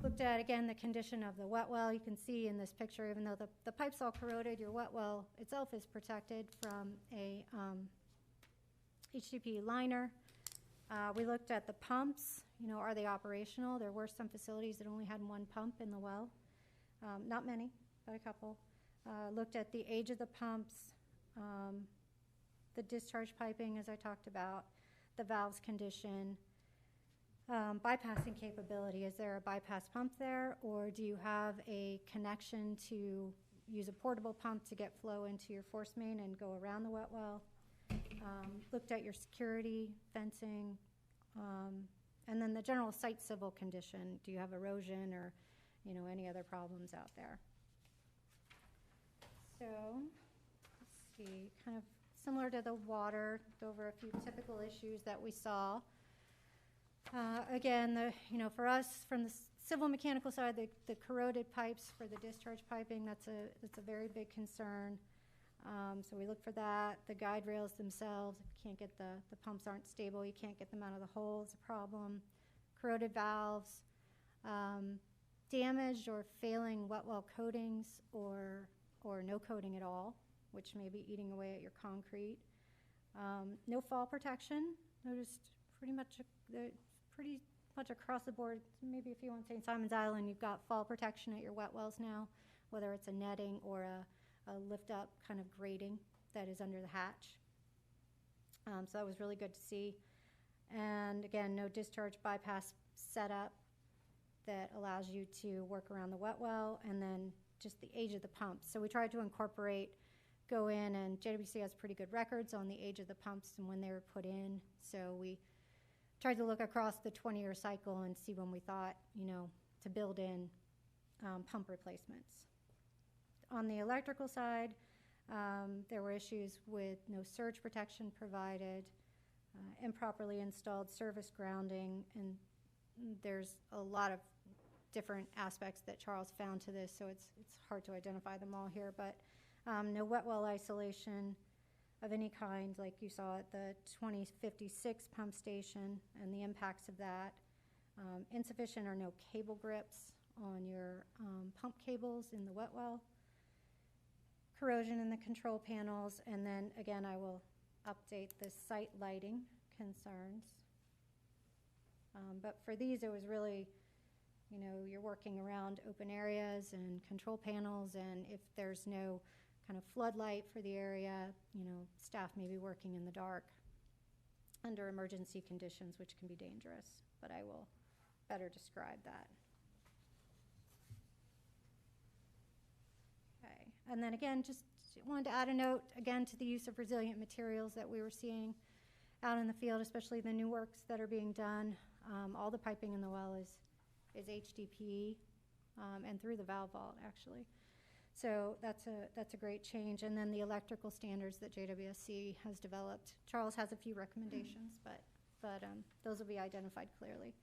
looked at, again, the condition of the wet well. You can see in this picture, even though the pipe's all corroded, your wet well itself is protected from a HDPE liner. We looked at the pumps. You know, are they operational? There were some facilities that only had one pump in the well. Not many, but a couple. Looked at the age of the pumps, the discharge piping, as I talked about, the valves condition, bypassing capability. Is there a bypass pump there, or do you have a connection to use a portable pump to get flow into your force main and go around the wet well? Looked at your security, fencing, and then the general site civil condition. Do you have erosion or, you know, any other problems out there? So, let's see, kind of similar to the water, go over a few typical issues that we saw. Again, you know, for us, from the civil mechanical side, the corroded pipes for the discharge piping, that's a very big concern. So we look for that. The guide rails themselves, if you can't get the pumps aren't stable, you can't get them out of the hole, is a problem. Corroded valves, damaged or failing wet well coatings or no coating at all, which may be eating away at your concrete. No fall protection. Noticed pretty much across the board, maybe if you want St. Simon's Island, you've got fall protection at your wet wells now, whether it's a netting or a lift-up kind of grating that is under the hatch. So that was really good to see. And again, no discharge bypass setup that allows you to work around the wet well, and then just the age of the pumps. So we tried to go in, and JWC has pretty good records on the age of the pumps and when they were put in. So we tried to look across the 20-year cycle and see when we thought, you know, to build in pump replacements. On the electrical side, there were issues with no surge protection provided, improperly installed service grounding, and there's a lot of different aspects that Charles found to this, so it's hard to identify them all here, but no wet well isolation of any kind like you saw at the 2056 pump station and the impacts of that, insufficient or no cable grips on your pump cables in the wet well, corrosion in the control panels, and then again I will update the site lighting concerns. But for these it was really, you know, you're working around open areas and control panels, and if there's no kind of floodlight for the area, you know, staff may be working in the dark under emergency conditions, which can be dangerous, but I will better describe that. Okay, and then again, just wanted to add a note again to the use of resilient materials that we were seeing out in the field, especially the new works that are being done. All the piping in the well is HDPE and through the valve vault actually. So that's a great change. And then the electrical standards that JWSC has developed. Charles has a few recommendations, but those will be identified clearly.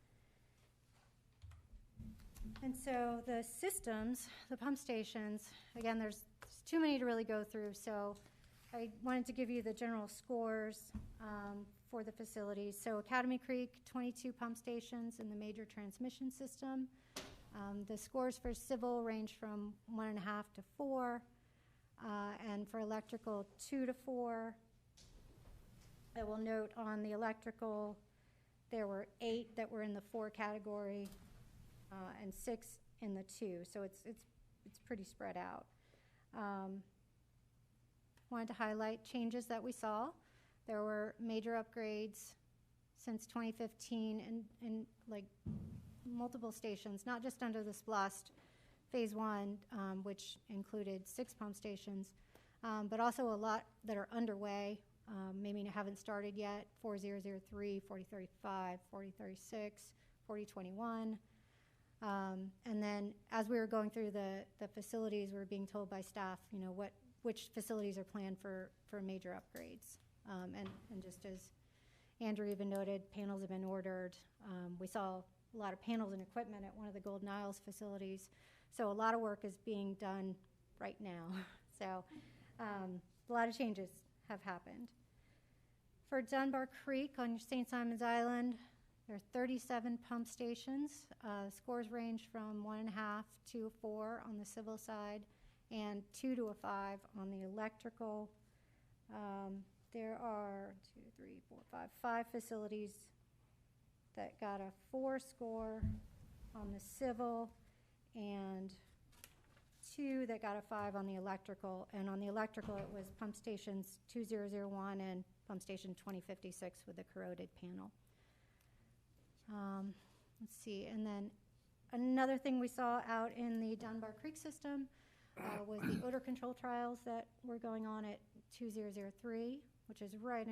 And so the systems, the pump stations, again, there's too many to really go through, so I wanted to give you the general scores for the facilities. So Academy Creek, 22 pump stations in the major transmission system. The scores for civil range from 1.5 to 4, and for electrical 2 to 4. I will note on the electrical, there were 8 that were in the 4 category, and 6 in the 2. So it's pretty spread out. Wanted to highlight changes that we saw. There were major upgrades since 2015, and like multiple stations, not just under the SPLOST Phase 1, which included 6 pump stations, but also a lot that are underway, maybe haven't started yet, 4003, 4035, 4036, 4021. And then as we were going through the facilities, we were being told by staff, which facilities are planned for major upgrades. And just as Andrew even noted, panels have been ordered. We saw a lot of panels and equipment at one of the Golden Isles facilities. So a lot of work is being done right now. So a lot of changes have happened. For Dunbar Creek on St. Simons Island, there are 37 pump stations. Scores range from 1.5 to 4 on the civil side and 2 to 5 on the electrical. There are 5 facilities that got a 4 score on the civil and 2 that got a 5 on the electrical. And on the electrical, it was pump stations 2001 and pump station 2056 with the corroded panel. Let's see, and then another thing we saw out in the Dunbar Creek system was the odor control trials that were going on at 2003, which is right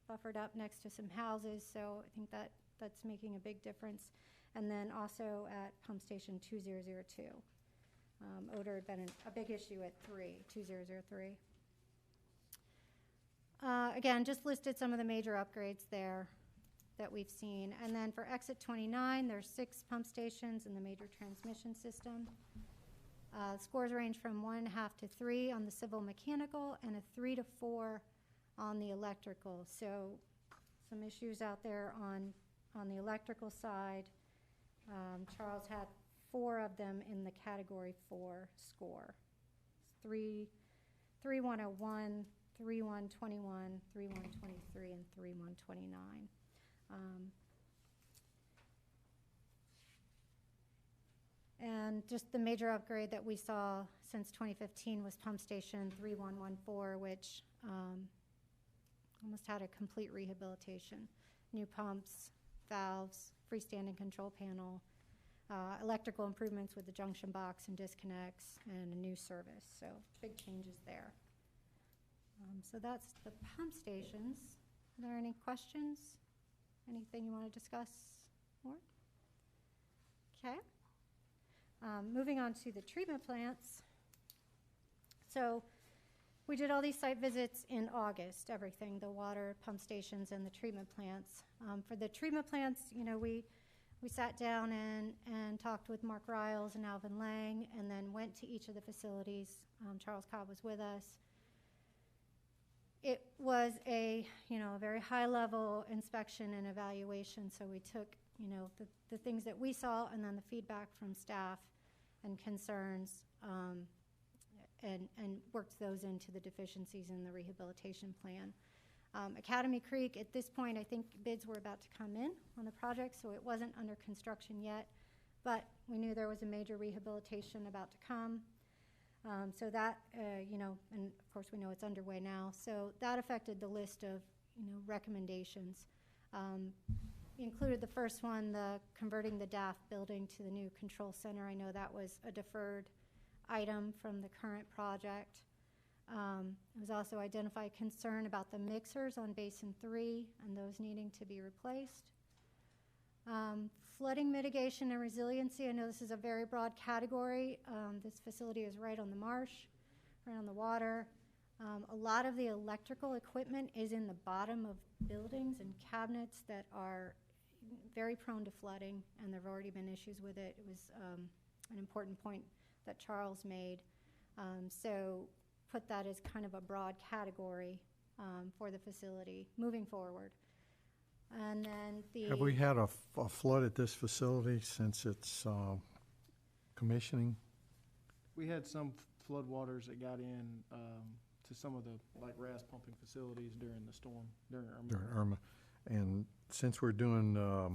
buffered up next to some houses, so I think that's making a big difference. And then also at pump station 2002. Odor had been a big issue at 2003. Again, just listed some of the major upgrades there that we've seen. And then for exit 29, there's 6 pump stations in the major transmission system. Scores range from 1.5 to 3 on the civil mechanical and a 3 to 4 on the electrical. So some issues out there on the electrical side. Charles had 4 of them in the category 4 score. 3101, 3121, 3123, and 3129. And just the major upgrade that we saw since 2015 was pump station 3114, which almost had a complete rehabilitation. New pumps, valves, freestanding control panel, electrical improvements with the junction box and disconnects, and a new service. So big changes there. So that's the pump stations. Are there any questions? Anything you want to discuss more? Okay. Moving on to the treatment plants. So we did all these site visits in August, everything, the water, pump stations, and the treatment plants. For the treatment plants, we sat down and talked with Mark Riles and Alvin Lang, and then went to each of the facilities. Charles Cobb was with us. It was a very high-level inspection and evaluation, so we took, the things that we saw and then the feedback from staff and concerns and worked those into the deficiencies in the rehabilitation plan. Academy Creek, at this point, I think bids were about to come in on the project, so it wasn't under construction yet, but we knew there was a major rehabilitation about to come. So that, and of course we know it's underway now, so that affected the list of, recommendations. Included the first one, the converting the DAF building to the new control center. I know that was a deferred item from the current project. It was also identified concern about the mixers on Basin 3 and those needing to be replaced. Flooding mitigation and resiliency, I know this is a very broad category. This facility is right on the marsh, right on the water. A lot of the electrical equipment is in the bottom of buildings and cabinets that are very prone to flooding, and there have already been issues with it. It was an important point that Charles made. So put that as kind of a broad category for the facility moving forward. And then Have we had a flood at this facility since its commissioning? We had some flood waters that got in to some of the RAS pumping facilities during the storm, during Irma. During Irma. And since we're doing a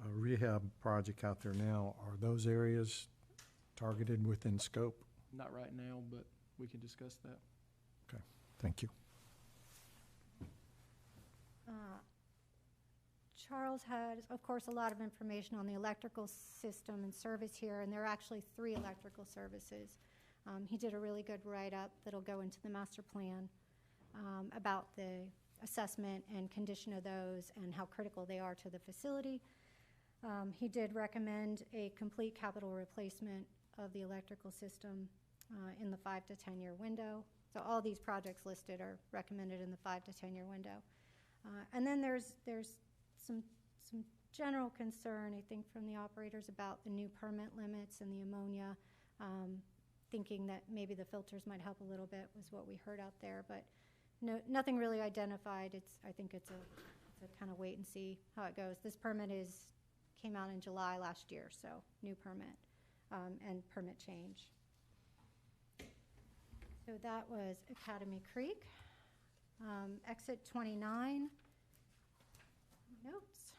rehab project out there now, are those areas targeted within scope? Not right now, but we can discuss that. Okay, thank you. Charles had, of course, a lot of information on the electrical system and service here, and there are actually 3 electrical services. He did a really good write-up that'll go into the master plan about the assessment and condition of those and how critical they are to the facility. He did recommend a complete capital replacement of the electrical system in the 5 to 10 year window. So all these projects listed are recommended in the 5 to 10 year window. And then there's some general concern, I think, from the operators about the new permit limits and the ammonia, thinking that maybe the filters might help a little bit was what we heard out there, but nothing really identified. I think it's a kind of wait and see how it goes. This permit came out in July last year, so new permit and permit change. So that was Academy Creek. Exit 29, notes.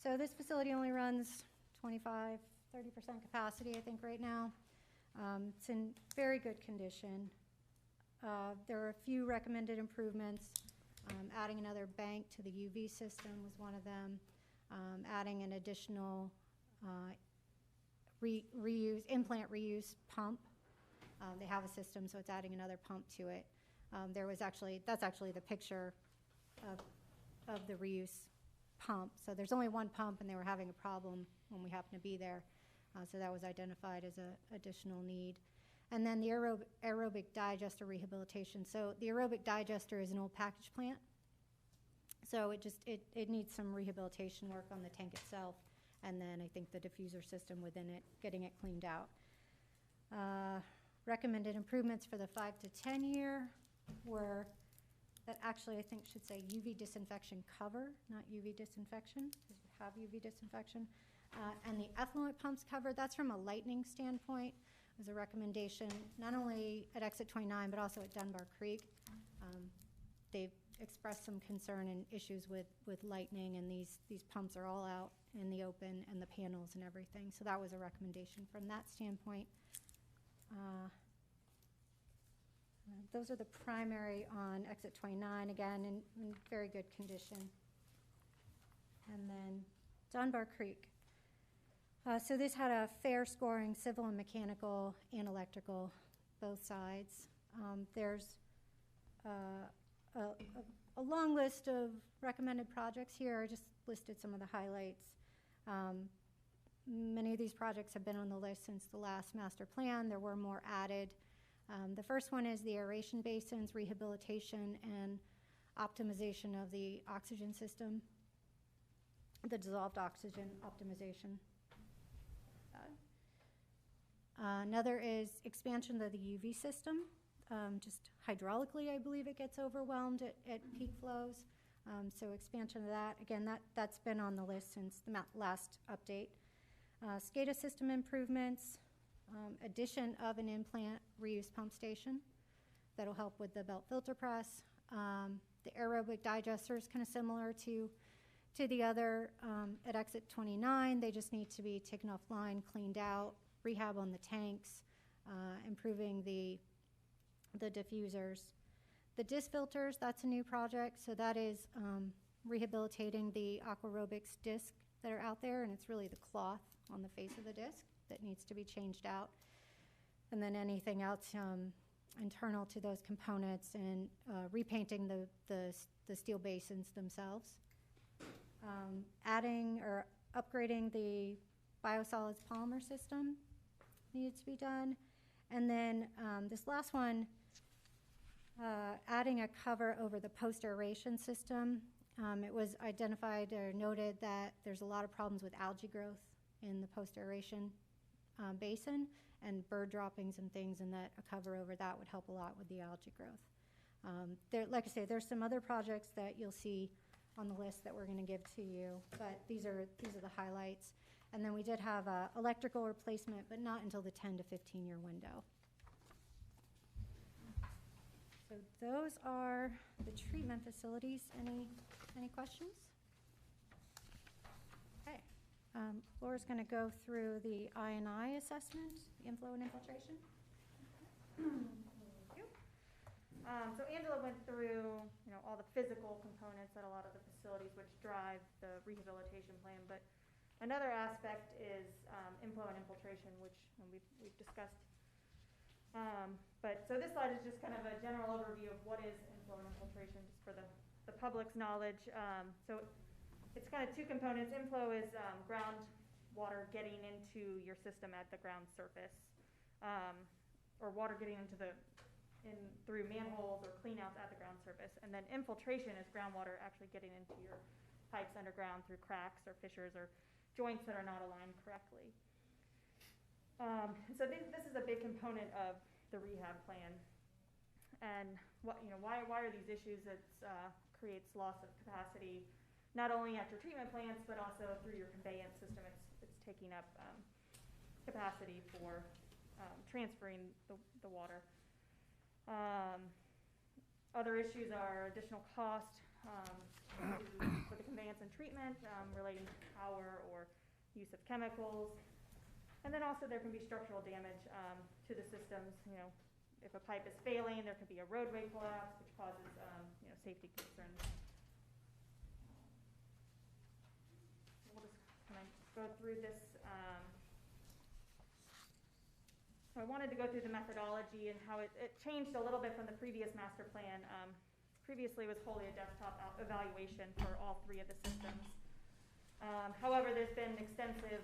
So this facility only runs 25, 30% capacity, I think, right now. It's in very good condition. There are a few recommended improvements. Adding another bank to the UV system was one of them. Adding an additional implant reuse pump. They have a system, so it's adding another pump to it. That's actually the picture of the reuse pump. So there's only one pump, and they were having a problem when we happened to be there. So that was identified as an additional need. And then the aerobic digester rehabilitation. So the aerobic digester is an old package plant. So it needs some rehabilitation work on the tank itself. And then I think the diffuser system within it, getting it cleaned out. Recommended improvements for the 5 to 10 year were, that actually I think should say UV disinfection cover, not UV disinfection, because you have UV disinfection. And the effluent pumps cover, that's from a lightning standpoint, was a recommendation, not only at exit 29, but also at Dunbar Creek. They've expressed some concern and issues with lightning, and these pumps are all out in the open, and the panels and everything. So that was a recommendation from that standpoint. Those are the primary on exit 29, again, in very good condition. And then Dunbar Creek. So this had a fair scoring, civil and mechanical and electrical, both sides. There's a long list of recommended projects here. I just listed some of the highlights. Many of these projects have been on the list since the last master plan. There were more added. The first one is the aeration basins, rehabilitation and optimization of the oxygen system, the dissolved oxygen optimization. Another is expansion of the UV system. Just hydraulically, I believe it gets overwhelmed at peak flows. So expansion of that. Again, that's been on the list since the last update. SCADA system improvements, addition of an implant reuse pump station. That'll help with the belt filter press. The aerobic digester is kind of similar to the other at exit 29. They just need to be taken offline, cleaned out, rehab on the tanks, improving the diffusers. The disc filters, that's a new project. So that is rehabilitating the aquarobics disc that are out there, and it's really the cloth on the face of the disc that needs to be changed out. And then anything else internal to those components, and repainting the steel basins themselves. Adding or upgrading the biosolids polymer system needs to be done. And then this last one, adding a cover over the post-aeration system. It was identified or noted that there's a lot of problems with algae growth in the post-aeration basin, and bird droppings and things, and that a cover over that would help a lot with the algae growth. Like I say, there's some other projects that you'll see on the list that we're going to give to you, but these are the highlights. And then we did have electrical replacement, but not until the 10 to 15 year window. So those are the treatment facilities. Any questions? Okay. Laura's going to go through the I&I assessment, the inflow and infiltration. Thank you. So Angela went through, all the physical components at a lot of the facilities which drive the rehabilitation plan, but another aspect is inflow and infiltration, which we've discussed. So this slide is just kind of a general overview of what is inflow and infiltration, just for the public's knowledge. So it's kind of two components. Inflow is groundwater getting into your system at the ground surface, or water getting into through manholes or cleanouts at the ground surface. And then infiltration is groundwater actually getting into your pipes underground through cracks or fissures or joints that are not aligned correctly. So this is a big component of the rehab plan. And why are these issues? It creates loss of capacity, not only at your treatment plants, but also through your conveyance system. It's taking up capacity for transferring the water. Other issues are additional cost for the conveyance and treatment relating to power or use of chemicals. And then also there can be structural damage to the systems. If a pipe is failing, there could be a roadway collapse, which causes safety concerns. We'll just kind of go through this. So I wanted to go through the methodology and how it changed a little bit from the previous master plan. Previously it was wholly a desktop evaluation for all three of the systems. However, there's been extensive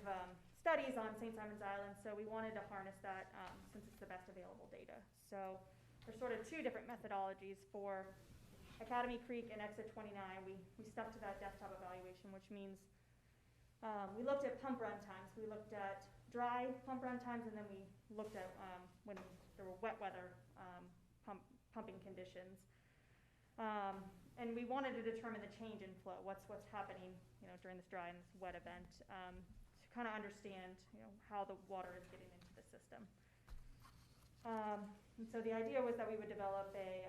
studies on St. Simons Island, so we wanted to harness that since it's the best available data. So there's sort of two different methodologies for Academy Creek and Exit 29. We stuck to that desktop evaluation, which means we looked at pump run times. We looked at dry pump run times, and then we looked at when there were wet weather pumping conditions. And we wanted to determine the change in flow, what's happening during this dry and this wet event, to kind of understand how the water is getting into the system. And so the idea was that we would develop a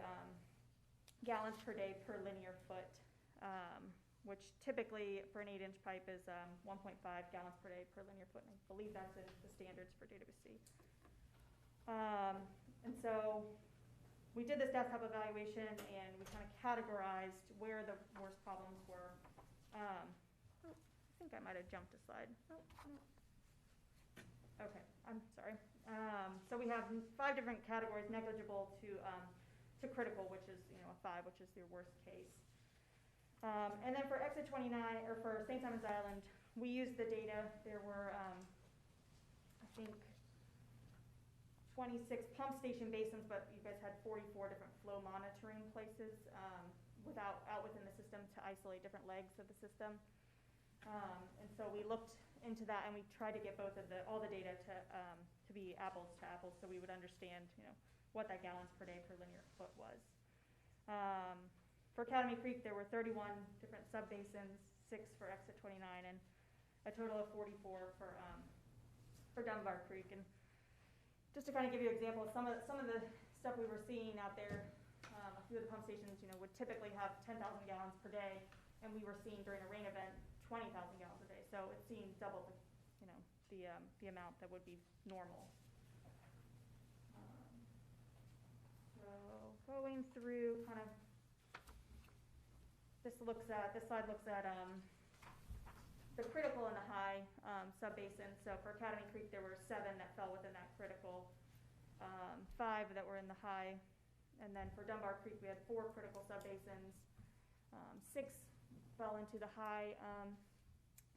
gallons per day per linear foot, which typically for an 8-inch pipe is 1.5 gallons per day per linear foot. And I believe that's in the standards for JWSC. And so we did this desktop evaluation and we kind of categorized where the worst problems were. I think I might have jumped a slide. Oh, no. Okay, I'm sorry. So we have 5 different categories: negligible to critical, which is a 5, which is your worst case. And then for Exit 29, or for St. Simons Island, we used the data. There were, I think, 26 pump station basins, but you guys had 44 different flow monitoring places out within the system to isolate different legs of the system. And so we looked into that, and we tried to get all the data to be apples to apples, so we would understand, what that gallons per day per linear foot was. For Academy Creek, there were 31 different sub-basins, 6 for Exit 29, and a total of 44 for Dunbar Creek. And just to kind of give you an example, some of the stuff we were seeing out there, a few of the pump stations, would typically have 10,000 gallons per day, and we were seeing during a rain event 20,000 gallons a day. So it's seeing double the amount that would be normal. So going through kind of, this slide looks at the critical and the high sub-basins. So for Academy Creek, there were 7 that fell within that critical, 5 that were in the high, and then for Dunbar Creek, we had 4 critical sub-basins, 6 fell into the high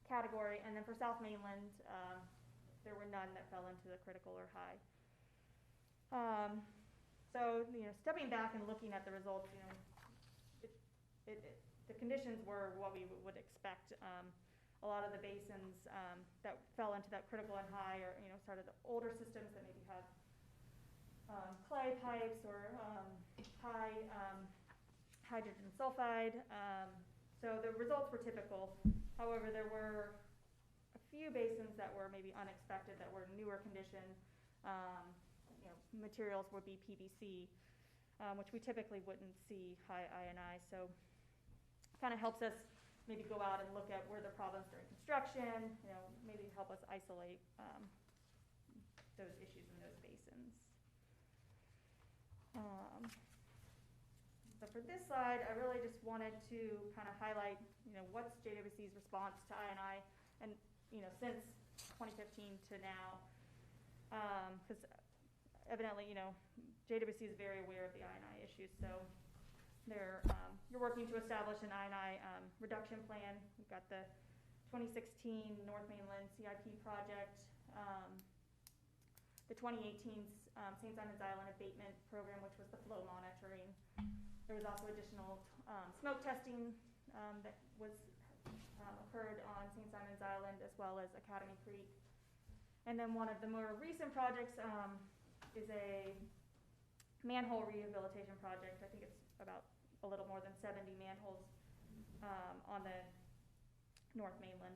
category, and then for South Mainland, there were none that fell into the critical or high. So stepping back and looking at the results, the conditions were what we would expect. A lot of the basins that fell into that critical and high are sort of the older systems that maybe have clay pipes or high hydrogen sulfide. So the results were typical. However, there were a few basins that were maybe unexpected, that were newer condition. Materials would be PVC, which we typically wouldn't see high I&I. So kind of helps us maybe go out and look at where the problems during construction, maybe help us isolate those issues in those basins. So for this slide, I really just wanted to kind of highlight, what's JWC's response to I&I, and, since 2015 to now. Because evidently, JWC is very aware of the I&I issues, so you're working to establish an I&I reduction plan. We've got the 2016 North Mainland CIP project, the 2018 St. Simon's Island abatement program, which was the flow monitoring. There was also additional smoke testing that was occurred on St. Simon's Island as well as Academy Creek. And then one of the more recent projects is a manhole rehabilitation project. I think it's about a little more than 70 manholes on the North Mainland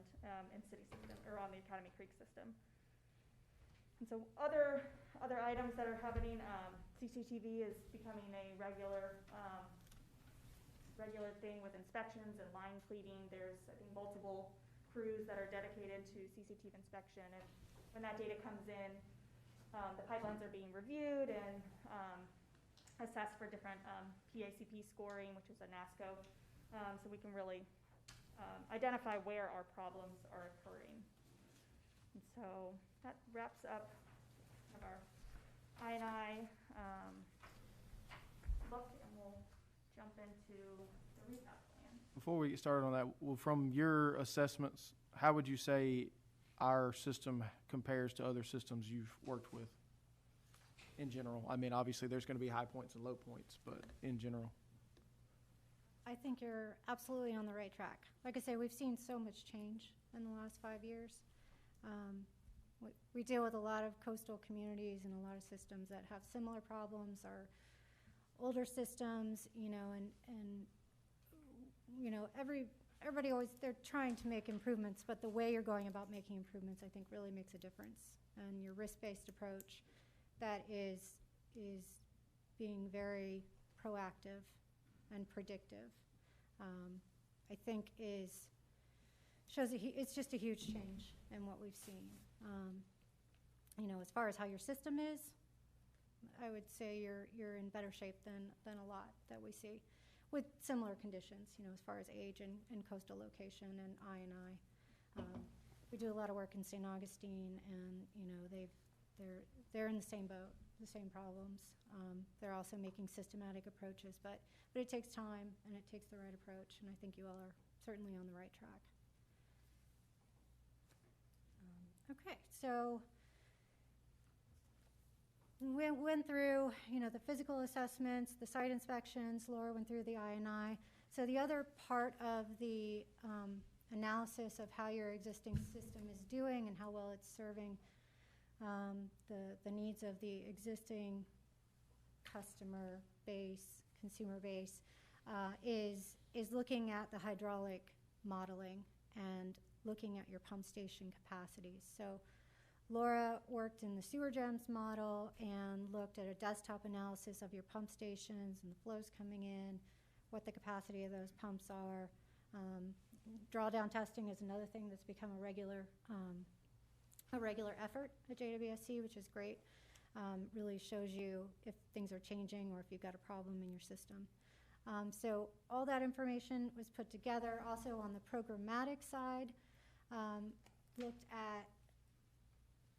and city system, or on the Academy Creek system. And so other items that are happening, CCTV is becoming a regular thing with inspections and line cleaning. There's, I think, multiple crews that are dedicated to CCTV inspection, and when that data comes in, the pipelines are being reviewed and assessed for different PACP scoring, which is a NASCO, so we can really identify where our problems are occurring. And so that wraps up our I&I look, and we'll jump into the recap plan. Before we get started on that, well, from your assessments, how would you say our system compares to other systems you've worked with in general? I mean, obviously, there's going to be high points and low points, but in general. I think you're absolutely on the right track. Like I say, we've seen so much change in the last 5 years. We deal with a lot of coastal communities and a lot of systems that have similar problems, or older systems, and everybody always, they're trying to make improvements, but the way you're going about making improvements, I think, really makes a difference. And your risk-based approach that is being very proactive and predictive, I think it's just a huge change in what we've seen. As far as how your system is, I would say you're in better shape than a lot that we see, with similar conditions, as far as age and coastal location and I&I. We do a lot of work in St. Augustine, and they're in the same boat, the same problems. They're also making systematic approaches, but it takes time and it takes the right approach, and I think you all are certainly on the right track. Okay, so we went through, the physical assessments, the site inspections. Laura went through the I&I. So the other part of the analysis of how your existing system is doing and how well it's serving the needs of the existing customer base, consumer base, is looking at the hydraulic modeling and looking at your pump station capacities. So Laura worked in the sewer gems model and looked at a desktop analysis of your pump stations and the flows coming in, what the capacity of those pumps are. Drawdown testing is another thing that's become a regular effort at JWSC, which is great. Really shows you if things are changing or if you've got a problem in your system. So all that information was put together. Also on the programmatic side, looked at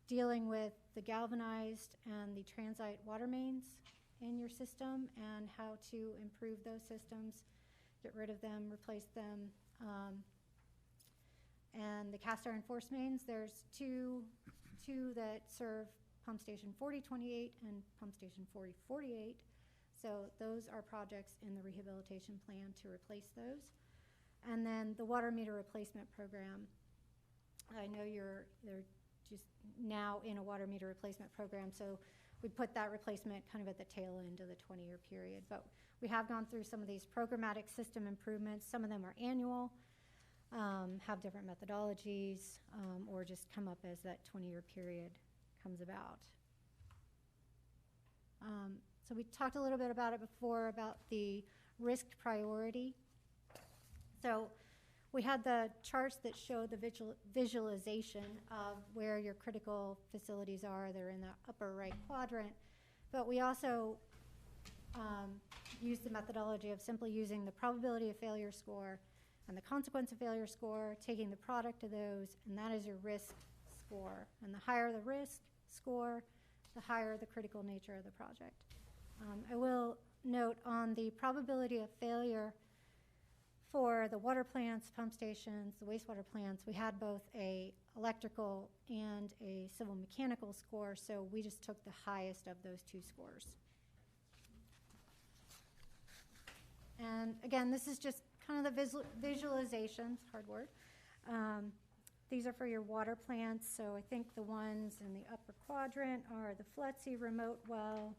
dealing with the galvanized and the transite water mains in your system and how to improve those systems, get rid of them, replace them. And the cast iron force mains, there's two that serve pump station 4028 and pump station 4048. So those are projects in the rehabilitation plan to replace those. And then the water meter replacement program. I know they're just now in a water meter replacement program, so we put that replacement kind of at the tail end of the 20-year period. But we have gone through some of these programmatic system improvements. Some of them are annual, have different methodologies, or just come up as that 20-year period comes about. So we talked a little bit about it before, about the risk priority. So we had the charts that show the visualization of where your critical facilities are. They're in the upper right quadrant. But we also use the methodology of simply using the probability of failure score and the consequence of failure score, taking the product of those, and that is your risk score. And the higher the risk score, the higher the critical nature of the project. I will note on the probability of failure for the water plants, pump stations, the wastewater plants, we had both a electrical and a civil mechanical score, so we just took the highest of those two scores. And again, this is just kind of the visualizations, hard word. These are for your water plants, so I think the ones in the upper quadrant are the Fletsy remote well,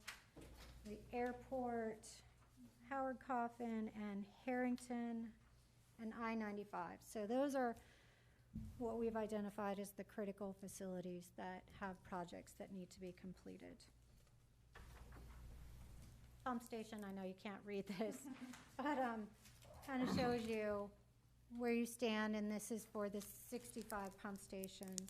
the airport, Howard Coffin, and Harrington, and I-95. So those are what we've identified as the critical facilities that have projects that need to be completed. Pump station, I know you can't read this, but kind of shows you where you stand, and this is for the 65 pump stations.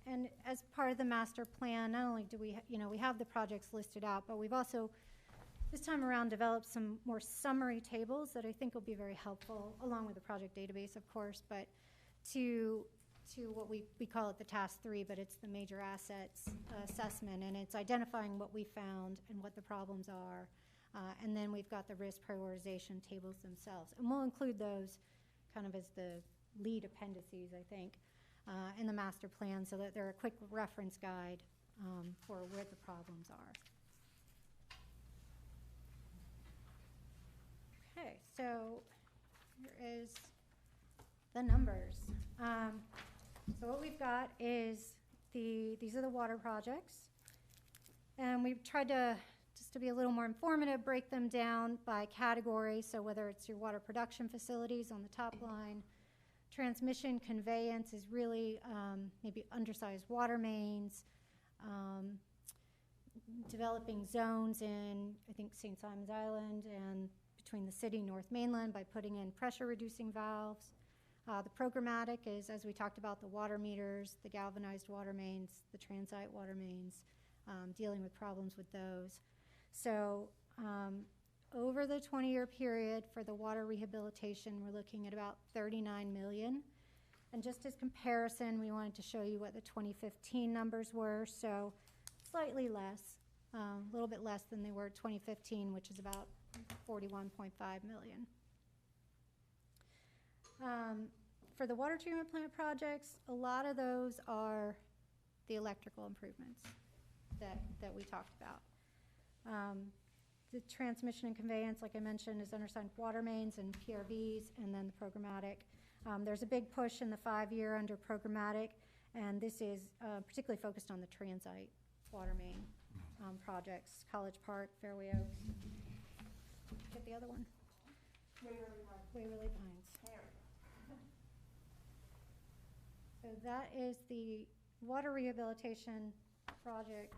And as part of the master plan, not only do we, we have the projects listed out, but we've also, this time around, developed some more summary tables that I think will be very helpful, along with the project database, of course, but to what we call it the task 3, but it's the major assets assessment, and it's identifying what we found and what the problems are. And then we've got the risk prioritization tables themselves. And we'll include those kind of as the lead appendices, I think, in the master plan, so that they're a quick reference guide for where the problems are. Okay, so here is the numbers. So what we've got is these are the water projects. And we've tried to, just to be a little more informative, break them down by category. So whether it's your water production facilities on the top line, transmission conveyance is really maybe undersized water mains, developing zones in, I think, St. Simons Island and between the city and North Mainland by putting in pressure reducing valves. The programmatic is, as we talked about, the water meters, the galvanized water mains, the transite water mains, dealing with problems with those. So over the 20-year period for the water rehabilitation, we're looking at about $39 million. And just as comparison, we wanted to show you what the 2015 numbers were. So slightly less, a little bit less than they were 2015, which is about $41.5 million. For the water treatment plant projects, a lot of those are the electrical improvements that we talked about. The transmission and conveyance, like I mentioned, is undersigned water mains and PRVs, and then the programmatic. There's a big push in the 5-year under programmatic, and this is particularly focused on the transite water main projects, College Park, Fairway Oaks. Get the other one. Waverly Pines. So that is the water rehabilitation project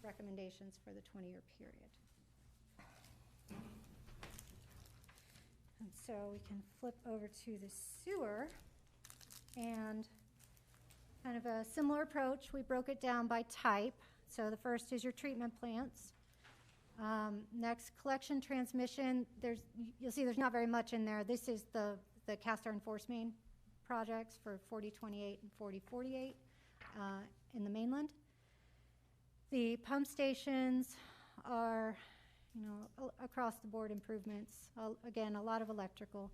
recommendations for the 20-year period. And so we can flip over to the sewer, and kind of a similar approach. We broke it down by type. So the first is your treatment plants. Next, collection transmission. You'll see there's not very much in there. This is the cast iron force main projects for 4028 and 4048 in the mainland. The pump stations are, across the board improvements. Again, a lot of electrical.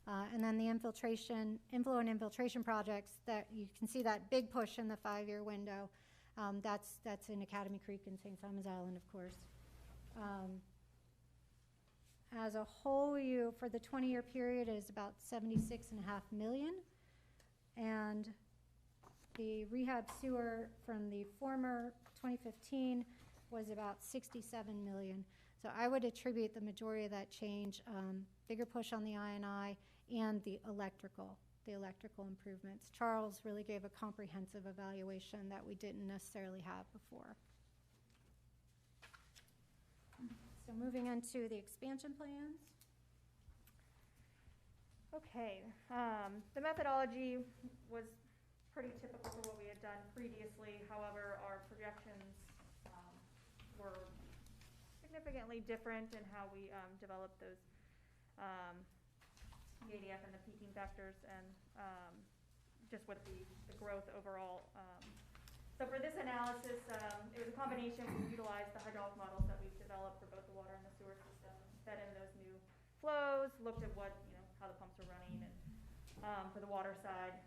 And then the inflow and infiltration projects that you can see that big push in the 5-year window. That's in Academy Creek and St. Simons Island, of course. As a whole, for the 20-year period is about $76.5 million. And the rehab sewer from the former 2015 was about $67 million. So I would attribute the majority of that change, bigger push on the I&I and the electrical improvements. Charles really gave a comprehensive evaluation that we didn't necessarily have before. So moving into the expansion plans. Okay, the methodology was pretty typical for what we had done previously. However, our projections were significantly different in how we developed those, the ADF and the peaking factors, and just with the growth overall. So for this analysis, it was a combination. We utilized the hydraulic models that we've developed for both the water and the sewer system, fed in those new flows, looked at what, how the pumps are running, and for the water side,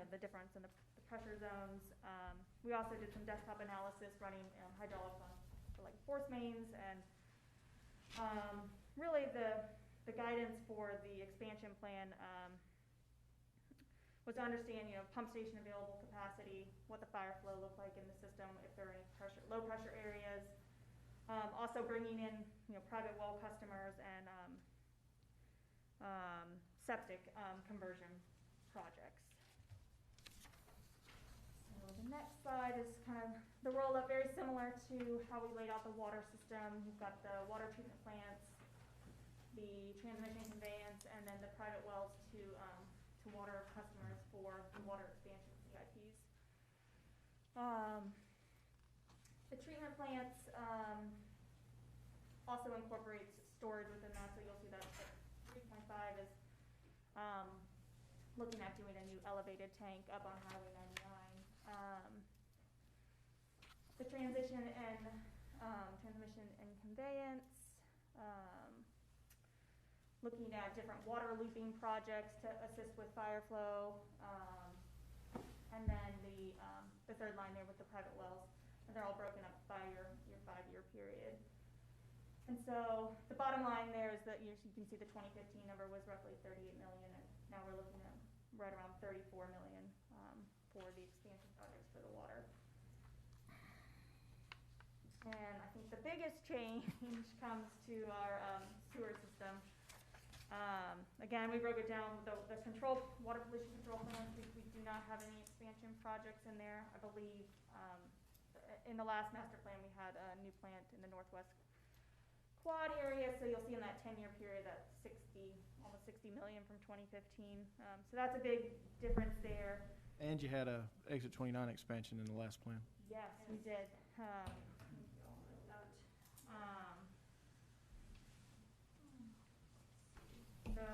the difference in the pressure zones. We also did some desktop analysis running hydraulics on for like force mains, and really the guidance for the expansion plan was to understand, pump station available capacity, what the fire flow looked like in the system, if there are any low pressure areas. Also bringing in, private well customers and septic conversion projects. So the next slide is kind of the roll-up, very similar to how we laid out the water system. We've got the water treatment plants, the transmission conveyance, and then the private wells to water customers for the water expansion CIPs. The treatment plants also incorporates storage within that, so you'll see that 3.5 is looking at doing a new elevated tank up on Highway 99. The transmission and conveyance, looking at different water looping projects to assist with fire flow, and then the third line there with the private wells, and they're all broken up by your 5-year period. And so the bottom line there is that you can see the 2015 number was roughly 38 million, and now we're looking at right around 34 million for the expansion projects for the water. And I think the biggest change comes to our sewer system. Again, we broke it down, the water pollution control plans, we do not have any expansion projects in there. I believe in the last master plan, we had a new plant in the northwest quad area, so you'll see in that 10-year period that almost 60 million from 2015. So that's a big difference there. And you had a exit 29 expansion in the last plan. Yes, we did. So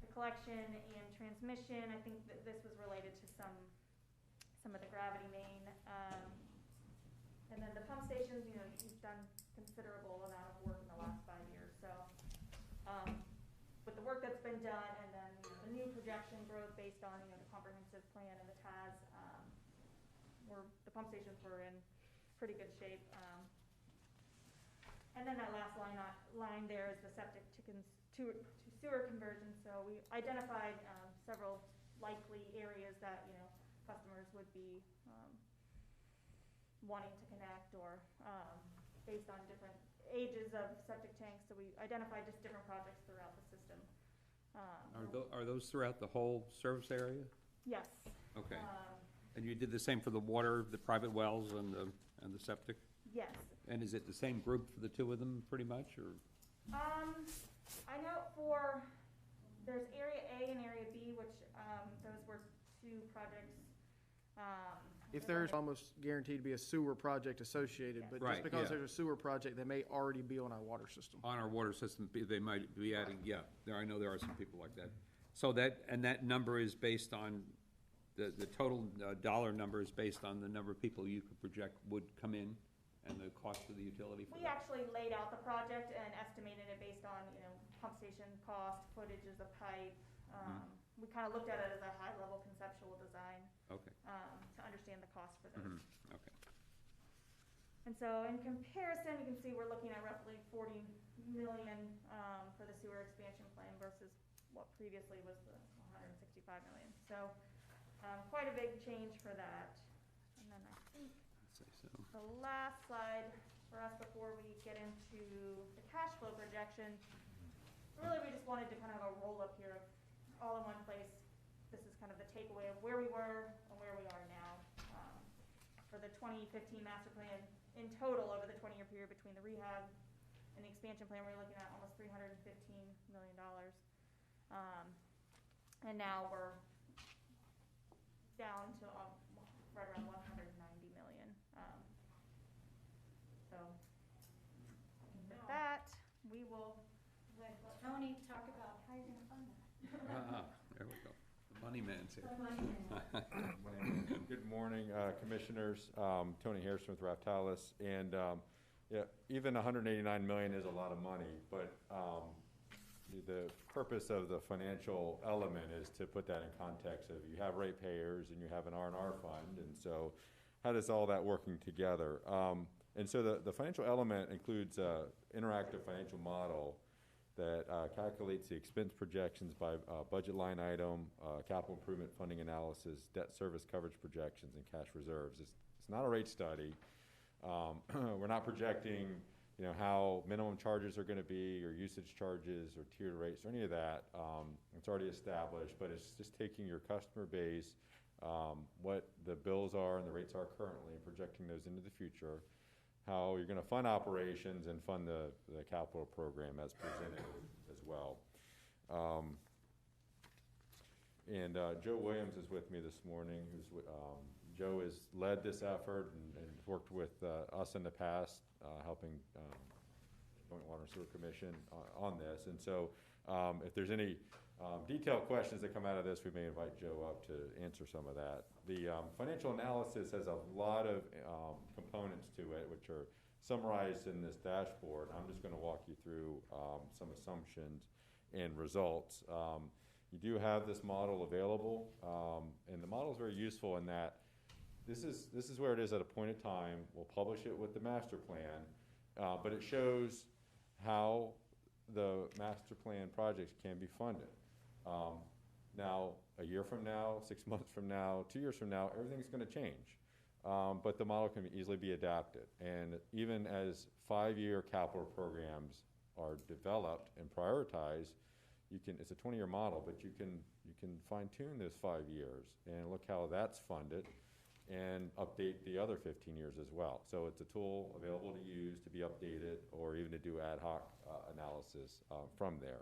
the collection and transmission, I think that this was related to some of the gravity main. And then the pump stations, you've done considerable amount of work in the last 5 years. So with the work that's been done, and then the new projection growth based on the comprehensive plan and the TAS, the pump stations were in pretty good shape. And then that last line there is the septic to sewer conversion. So we identified several likely areas that customers would be wanting to connect, or based on different ages of septic tanks. So we identified just different projects throughout the system. Are those throughout the whole service area? Yes. Okay. And you did the same for the water, the private wells, and the septic? Yes. And is it the same group for the two of them, pretty much, or? I know there's Area A and Area B, which those were two projects. If there's almost guaranteed to be a sewer project associated, Yes. but Right, just because yeah. there's a sewer project, they may already be on our water system. On our water system, they might be adding, I know there are some people like that. So that number is based on, the total dollar number is based on the number of people you could project would come in, and the cost of the utility for We that? actually laid out the project and estimated it based on, pump station cost, footages of pipe. We kind of looked at it as a high-level conceptual design. Okay. To understand the cost for those. Okay. And so in comparison, you can see we're looking at roughly 40 million for the sewer expansion plan versus what previously was the 165 million. So quite a big change for that. And then I think I'd say so. the last slide for us before we get into the cash flow projection, really we just wanted to kind of have a roll up here of all in one place. This is kind of the takeaway of where we were and where we are now. For the 2015 master plan, in total over the 20-year period between the rehab and the expansion plan, we're looking at almost $315 million. And now we're down to right around 190 million. So with that, we will let Tony, talk about how you're going to fund that. There we go. The money man's here. Good morning, Commissioners. Tony Harrison with Raftalis. And yeah, even 189 million is a lot of money, but the purpose of the financial element is to put that in context of you have ratepayers and you have an R&R fund, and so how does all that working together? And so the financial element includes an interactive financial model that calculates the expense projections by budget line item, capital improvement funding analysis, debt service coverage projections, and cash reserves. It's not a rate study. We're not projecting, how minimum charges are going to be, or usage charges, or tiered rates, or any of that. It's already established, but it's just taking your customer base, what the bills are and the rates are currently, and projecting those into the future, how you're going to fund operations and fund the capital program as presented as well. Joe Williams is with me this morning. Joe has led this effort and worked with us in the past, helping Joint Water and Sewer Commission on this. And so if there's any detailed questions that come out of this, we may invite Joe up to answer some of that. The financial analysis has a lot of components to it, which are summarized in this dashboard. I'm just going to walk you through some assumptions and results. You do have this model available, and the model is very useful in that this is where it is at a point in time. We'll publish it with the master plan, but it shows how the master plan projects can be funded. Now, a year from now, 6 months from now, 2 years from now, everything's going to change. But the model can easily be adapted. And even as 5-year capital programs are developed and prioritized, it's a 20-year model, but you can fine-tune those 5 years and look how that's funded and update the other 15 years as well. So it's a tool available to use, to be updated, or even to do ad hoc analysis from there.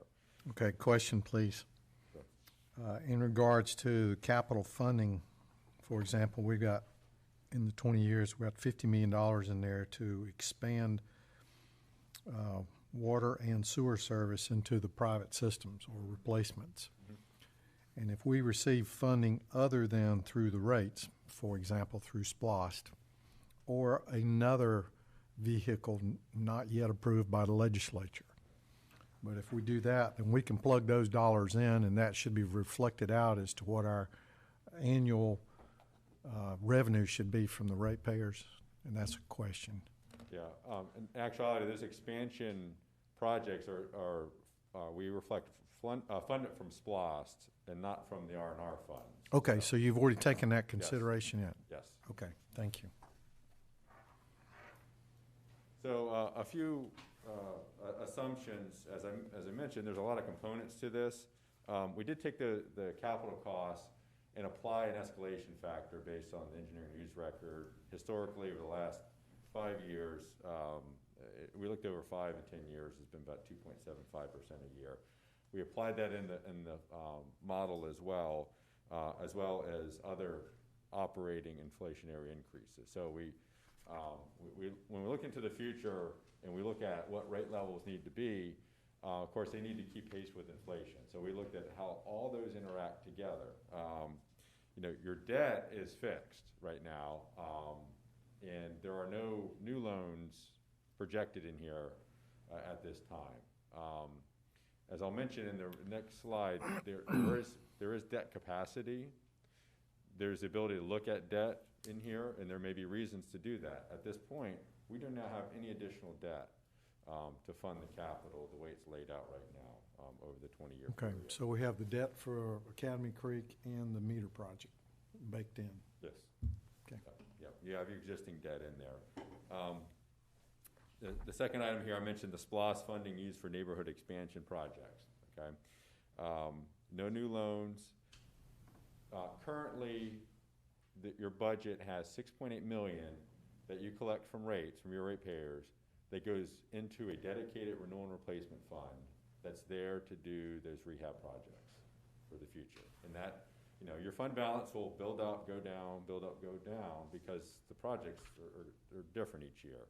Okay, question, please. In regards to capital funding, for example, we got, in the 20 years, we got $50 million in there to expand water and sewer service into the private systems or replacements. And if we receive funding other than through the rates, for example, through SPLOST, or another vehicle not yet approved by the legislature, but if we do that, then we can plug those dollars in, and that should be reflected out as to what our annual revenue should be from the ratepayers, and that's a question. Yeah, in actuality, those expansion projects are we reflect funded from SPLOST and not from the R&R funds. Okay, so you've already taken that consideration in? Yes. Okay, thank you. So a few assumptions, as I mentioned, there's a lot of components to this. We did take the capital costs and apply an escalation factor based on the engineering use record. Historically, over the last 5 years, we looked over 5 and 10 years, it's been about 2.75% a year. We applied that in the model as well as other operating inflationary increases. So when we look into the future and we look at what rate levels need to be, of course, they need to keep pace with inflation. So we looked at how all those interact together. Your debt is fixed right now, and there are no new loans projected in here at this time. As I'll mention in the next slide, there is debt capacity. There's the ability to look at debt in here, and there may be reasons to do that. At this point, we do not have any additional debt to fund the capital the way it's laid out right now over the 20-year period. Okay, so we have the debt for Academy Creek and the meter project baked in. Yes. Okay. Yep, you have your existing debt in there. The second item here, I mentioned the SPLOST funding used for neighborhood expansion projects, okay? No new loans. Currently, your budget has $6.8 million that you collect from rates, from your ratepayers, that goes into a dedicated renewal and replacement fund that's there to do those rehab projects for the future. And that you know, your fund balance will build up, go down, build up, go down, because the projects are different each year.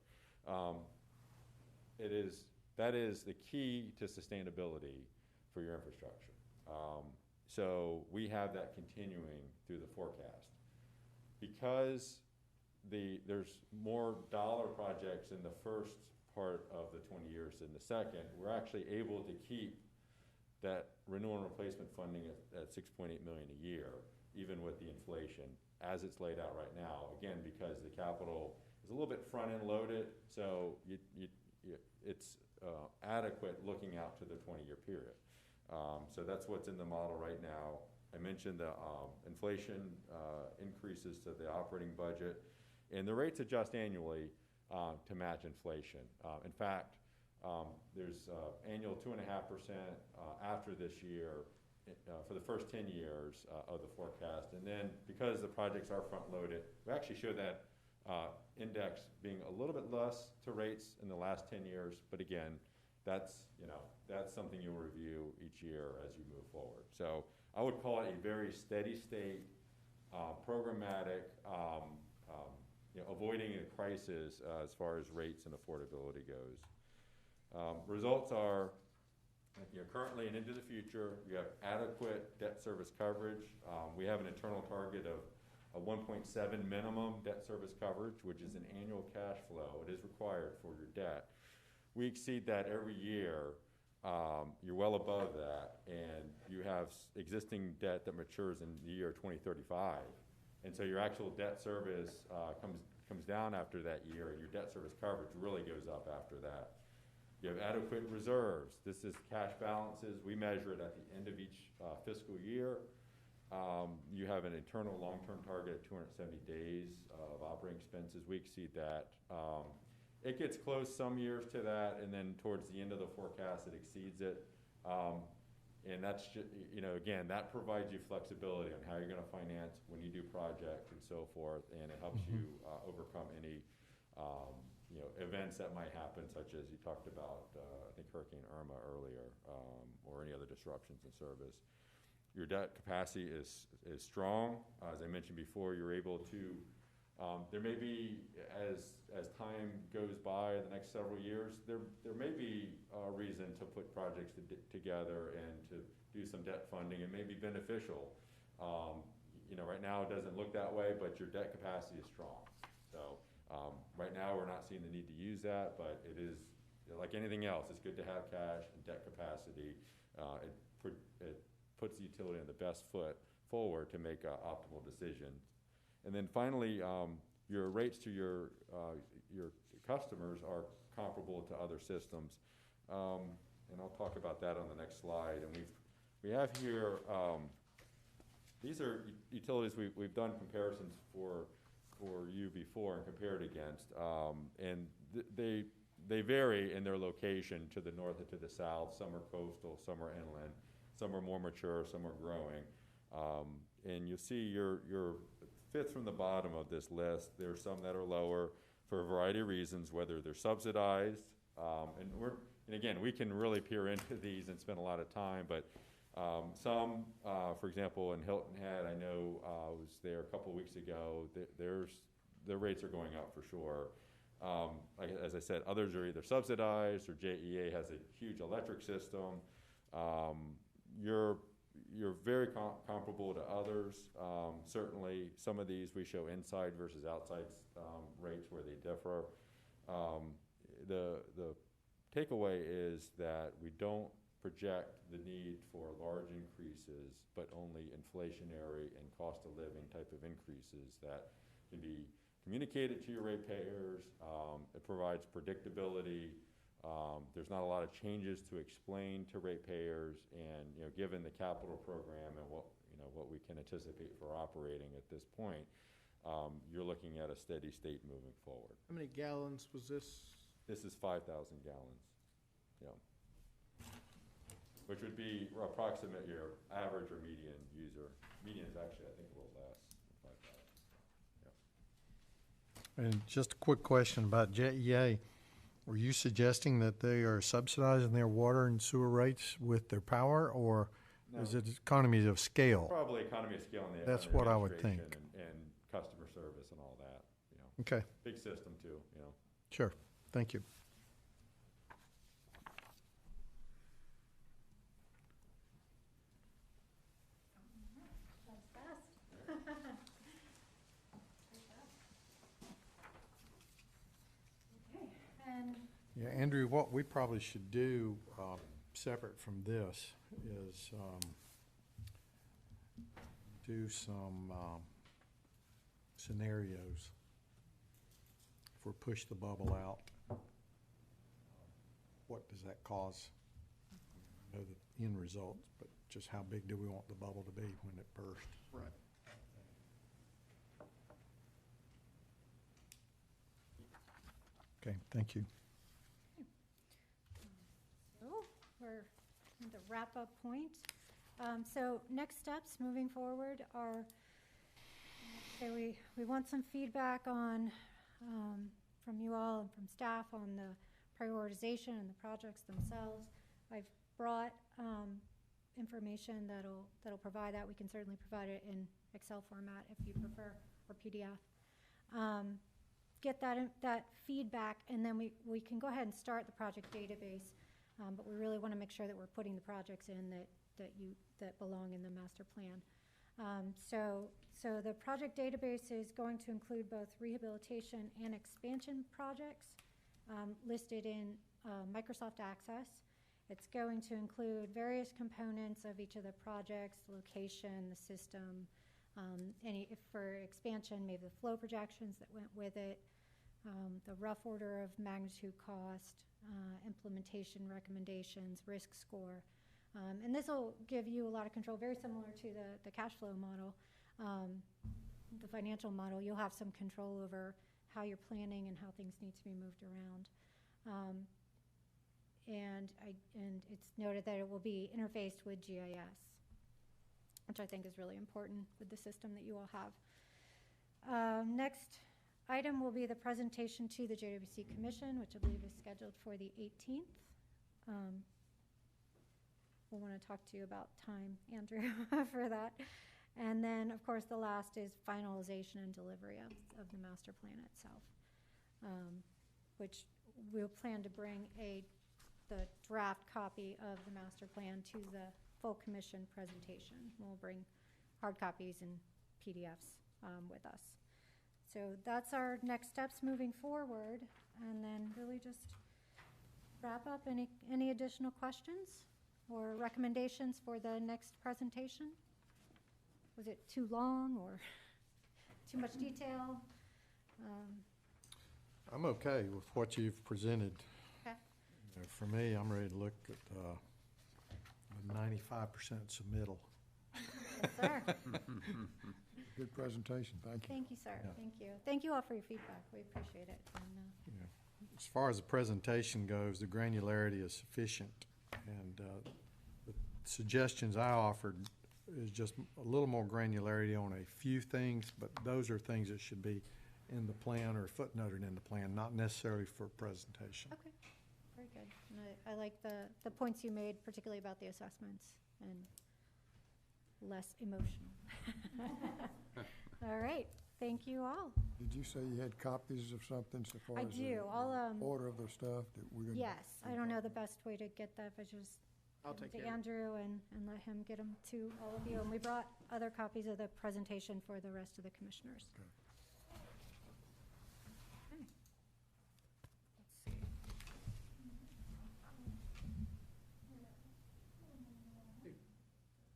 That is the key to sustainability for your infrastructure. So we have that continuing through the forecast. Because there's more dollar projects in the first part of the 20 years than the second, we're actually able to keep that renewal and replacement funding at $6.8 million a year, even with the inflation as it's laid out right now. Again, because the capital is a little bit front-end loaded, so it's adequate looking out to the 20-year period. So that's what's in the model right now. I mentioned the inflation increases to the operating budget, and the rates adjust annually to match inflation. In fact, there's annual 2.5% after this year for the first 10 years of the forecast. And then because the projects are front-loaded, we actually show that index being a little bit less to rates in the last 10 years. But again, that's something you'll review each year as you move forward. So I would call it a very steady state, programmatic, avoiding a crisis as far as rates and affordability goes. Results are, currently and into the future, you have adequate debt service coverage. We have an internal target of a 1.7 minimum debt service coverage, which is an annual cash flow. It is required for your debt. We exceed that every year. You're well above that, and you have existing debt that matures in the year 2035. And so your actual debt service comes down after that year, and your debt service coverage really goes up after that. You have adequate reserves. This is cash balances. We measure it at the end of each fiscal year. You have an internal long-term target of 270 days of operating expenses. We exceed that. It gets close some years to that, and then towards the end of the forecast, it exceeds it. And that's just, again, that provides you flexibility on how you're going to finance when you do projects and so forth, and it helps you overcome any events that might happen, such as you talked about, I think Hurricane Irma earlier, or any other disruptions in service. Your debt capacity is strong. As I mentioned before, you're able to, there may be, as time goes by the next several years, there may be a reason to put projects together and to do some debt funding. It may be beneficial. Right now it doesn't look that way, but your debt capacity is strong. So right now we're not seeing the need to use that, but it is, like anything else, it's good to have cash and debt capacity. It puts the utility on the best foot forward to make optimal decisions. And then finally, your rates to your customers are comparable to other systems. And I'll talk about that on the next slide. And we have here, these are utilities we've done comparisons for you before and compared against. And they vary in their location to the north and to the south. Some are coastal, some are inland, some are more mature, some are growing. And you'll see your fifth from the bottom of this list. There's some that are lower for a variety of reasons, whether they're subsidized. And again, we can really peer into these and spend a lot of time, but some, for example, in Hilton Head, I know I was there a couple weeks ago, their rates are going up for sure. As I said, others are either subsidized or JEA has a huge electric system. You're very comparable to others. Certainly, some of these we show inside versus outside rates where they differ. The takeaway is that we don't project the need for large increases, but only inflationary and cost of living type of increases that can be communicated to your ratepayers. It provides predictability. There's not a lot of changes to explain to ratepayers, and given the capital program and what we can anticipate for operating at this point, you're looking at a steady state moving forward. How many gallons was this? This is 5,000 gallons. Which would be approximate your average or median user. Median is actually, I think, a little less than 5,000. And just a quick question about JEA. Were you suggesting that they are subsidizing their water and sewer rates with their power, or Is it economies of scale? Probably economy of scale in the That's under what I would administration think. And customer service and all that, you know. Okay, Big system too, you know. sure, thank you. And Yeah, Andrew, what we probably should do, separate from this, is do some scenarios. If we push the bubble out, what does that cause? I know the end results, but just how big do we want the bubble to be when it bursts? Right. Okay, thank you. so we're at the wrap-up point. So next steps moving forward are, so we want some feedback on, from you all and from staff on the prioritization and the projects themselves. I've brought information that'll provide that. We can certainly provide it in Excel format if you prefer, or PDF. Get that feedback, and then we can go ahead and start the project database. But we really want to make sure that we're putting the projects in that belong in the master plan. So the project database is going to include both rehabilitation and expansion projects listed in Microsoft Access. It's going to include various components of each of the projects, the location, the system, if for expansion, maybe the flow projections that went with it, the rough order of magnitude cost, implementation recommendations, risk score. And this will give you a lot of control, very similar to the cash flow model, the financial model. You'll have some control over how you're planning and how things need to be moved around. And it's noted that it will be interfaced with GIS, which I think is really important with the system that you all have. Next item will be the presentation to the JWC Commission, which I believe is scheduled for the 18th. We'll want to talk to you about time, Andrew, for that. And then, of course, the last is finalization and delivery of the master plan itself, which we'll plan to bring the draft copy of the master plan to the full commission presentation. We'll bring hard copies and PDFs with us. So that's our next steps moving forward, and then really just wrap up. Any additional questions or recommendations for the next presentation? Was it too long or too much detail? I'm okay with what you've presented. Okay. For me, I'm ready to look at the 95% submittal. Yes, sir. Good presentation, thank you. Thank you, sir. Yeah. Thank you. Thank you all for your feedback. We appreciate it. And, Yeah. As far as the presentation goes, the granularity is sufficient, and the suggestions I offered is just a little more granularity on a few things, but those are things that should be in the plan or footnoted in the plan, not necessarily for presentation. okay, very good. And I like the points you made, particularly about the assessments and less emotional. All right. Thank you all. Did you say you had copies of something so far I as do. the order of the stuff that we're gonna? Yes, I don't know the best way to get that, but just I'll take to care of it. Andrew and let him get them to all of you. And we brought other copies of the presentation for the rest of the commissioners. Okay. Okay. Let's see.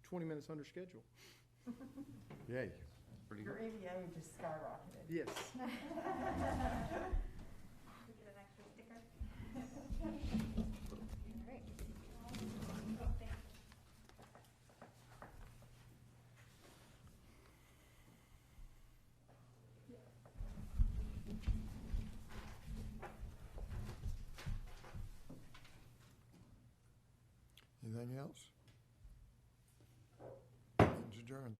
20 minutes under schedule. Yay. Pretty Your good. AVA just skyrocketed. Yes. We get an extra sticker. All right. Anything else? Adjourned.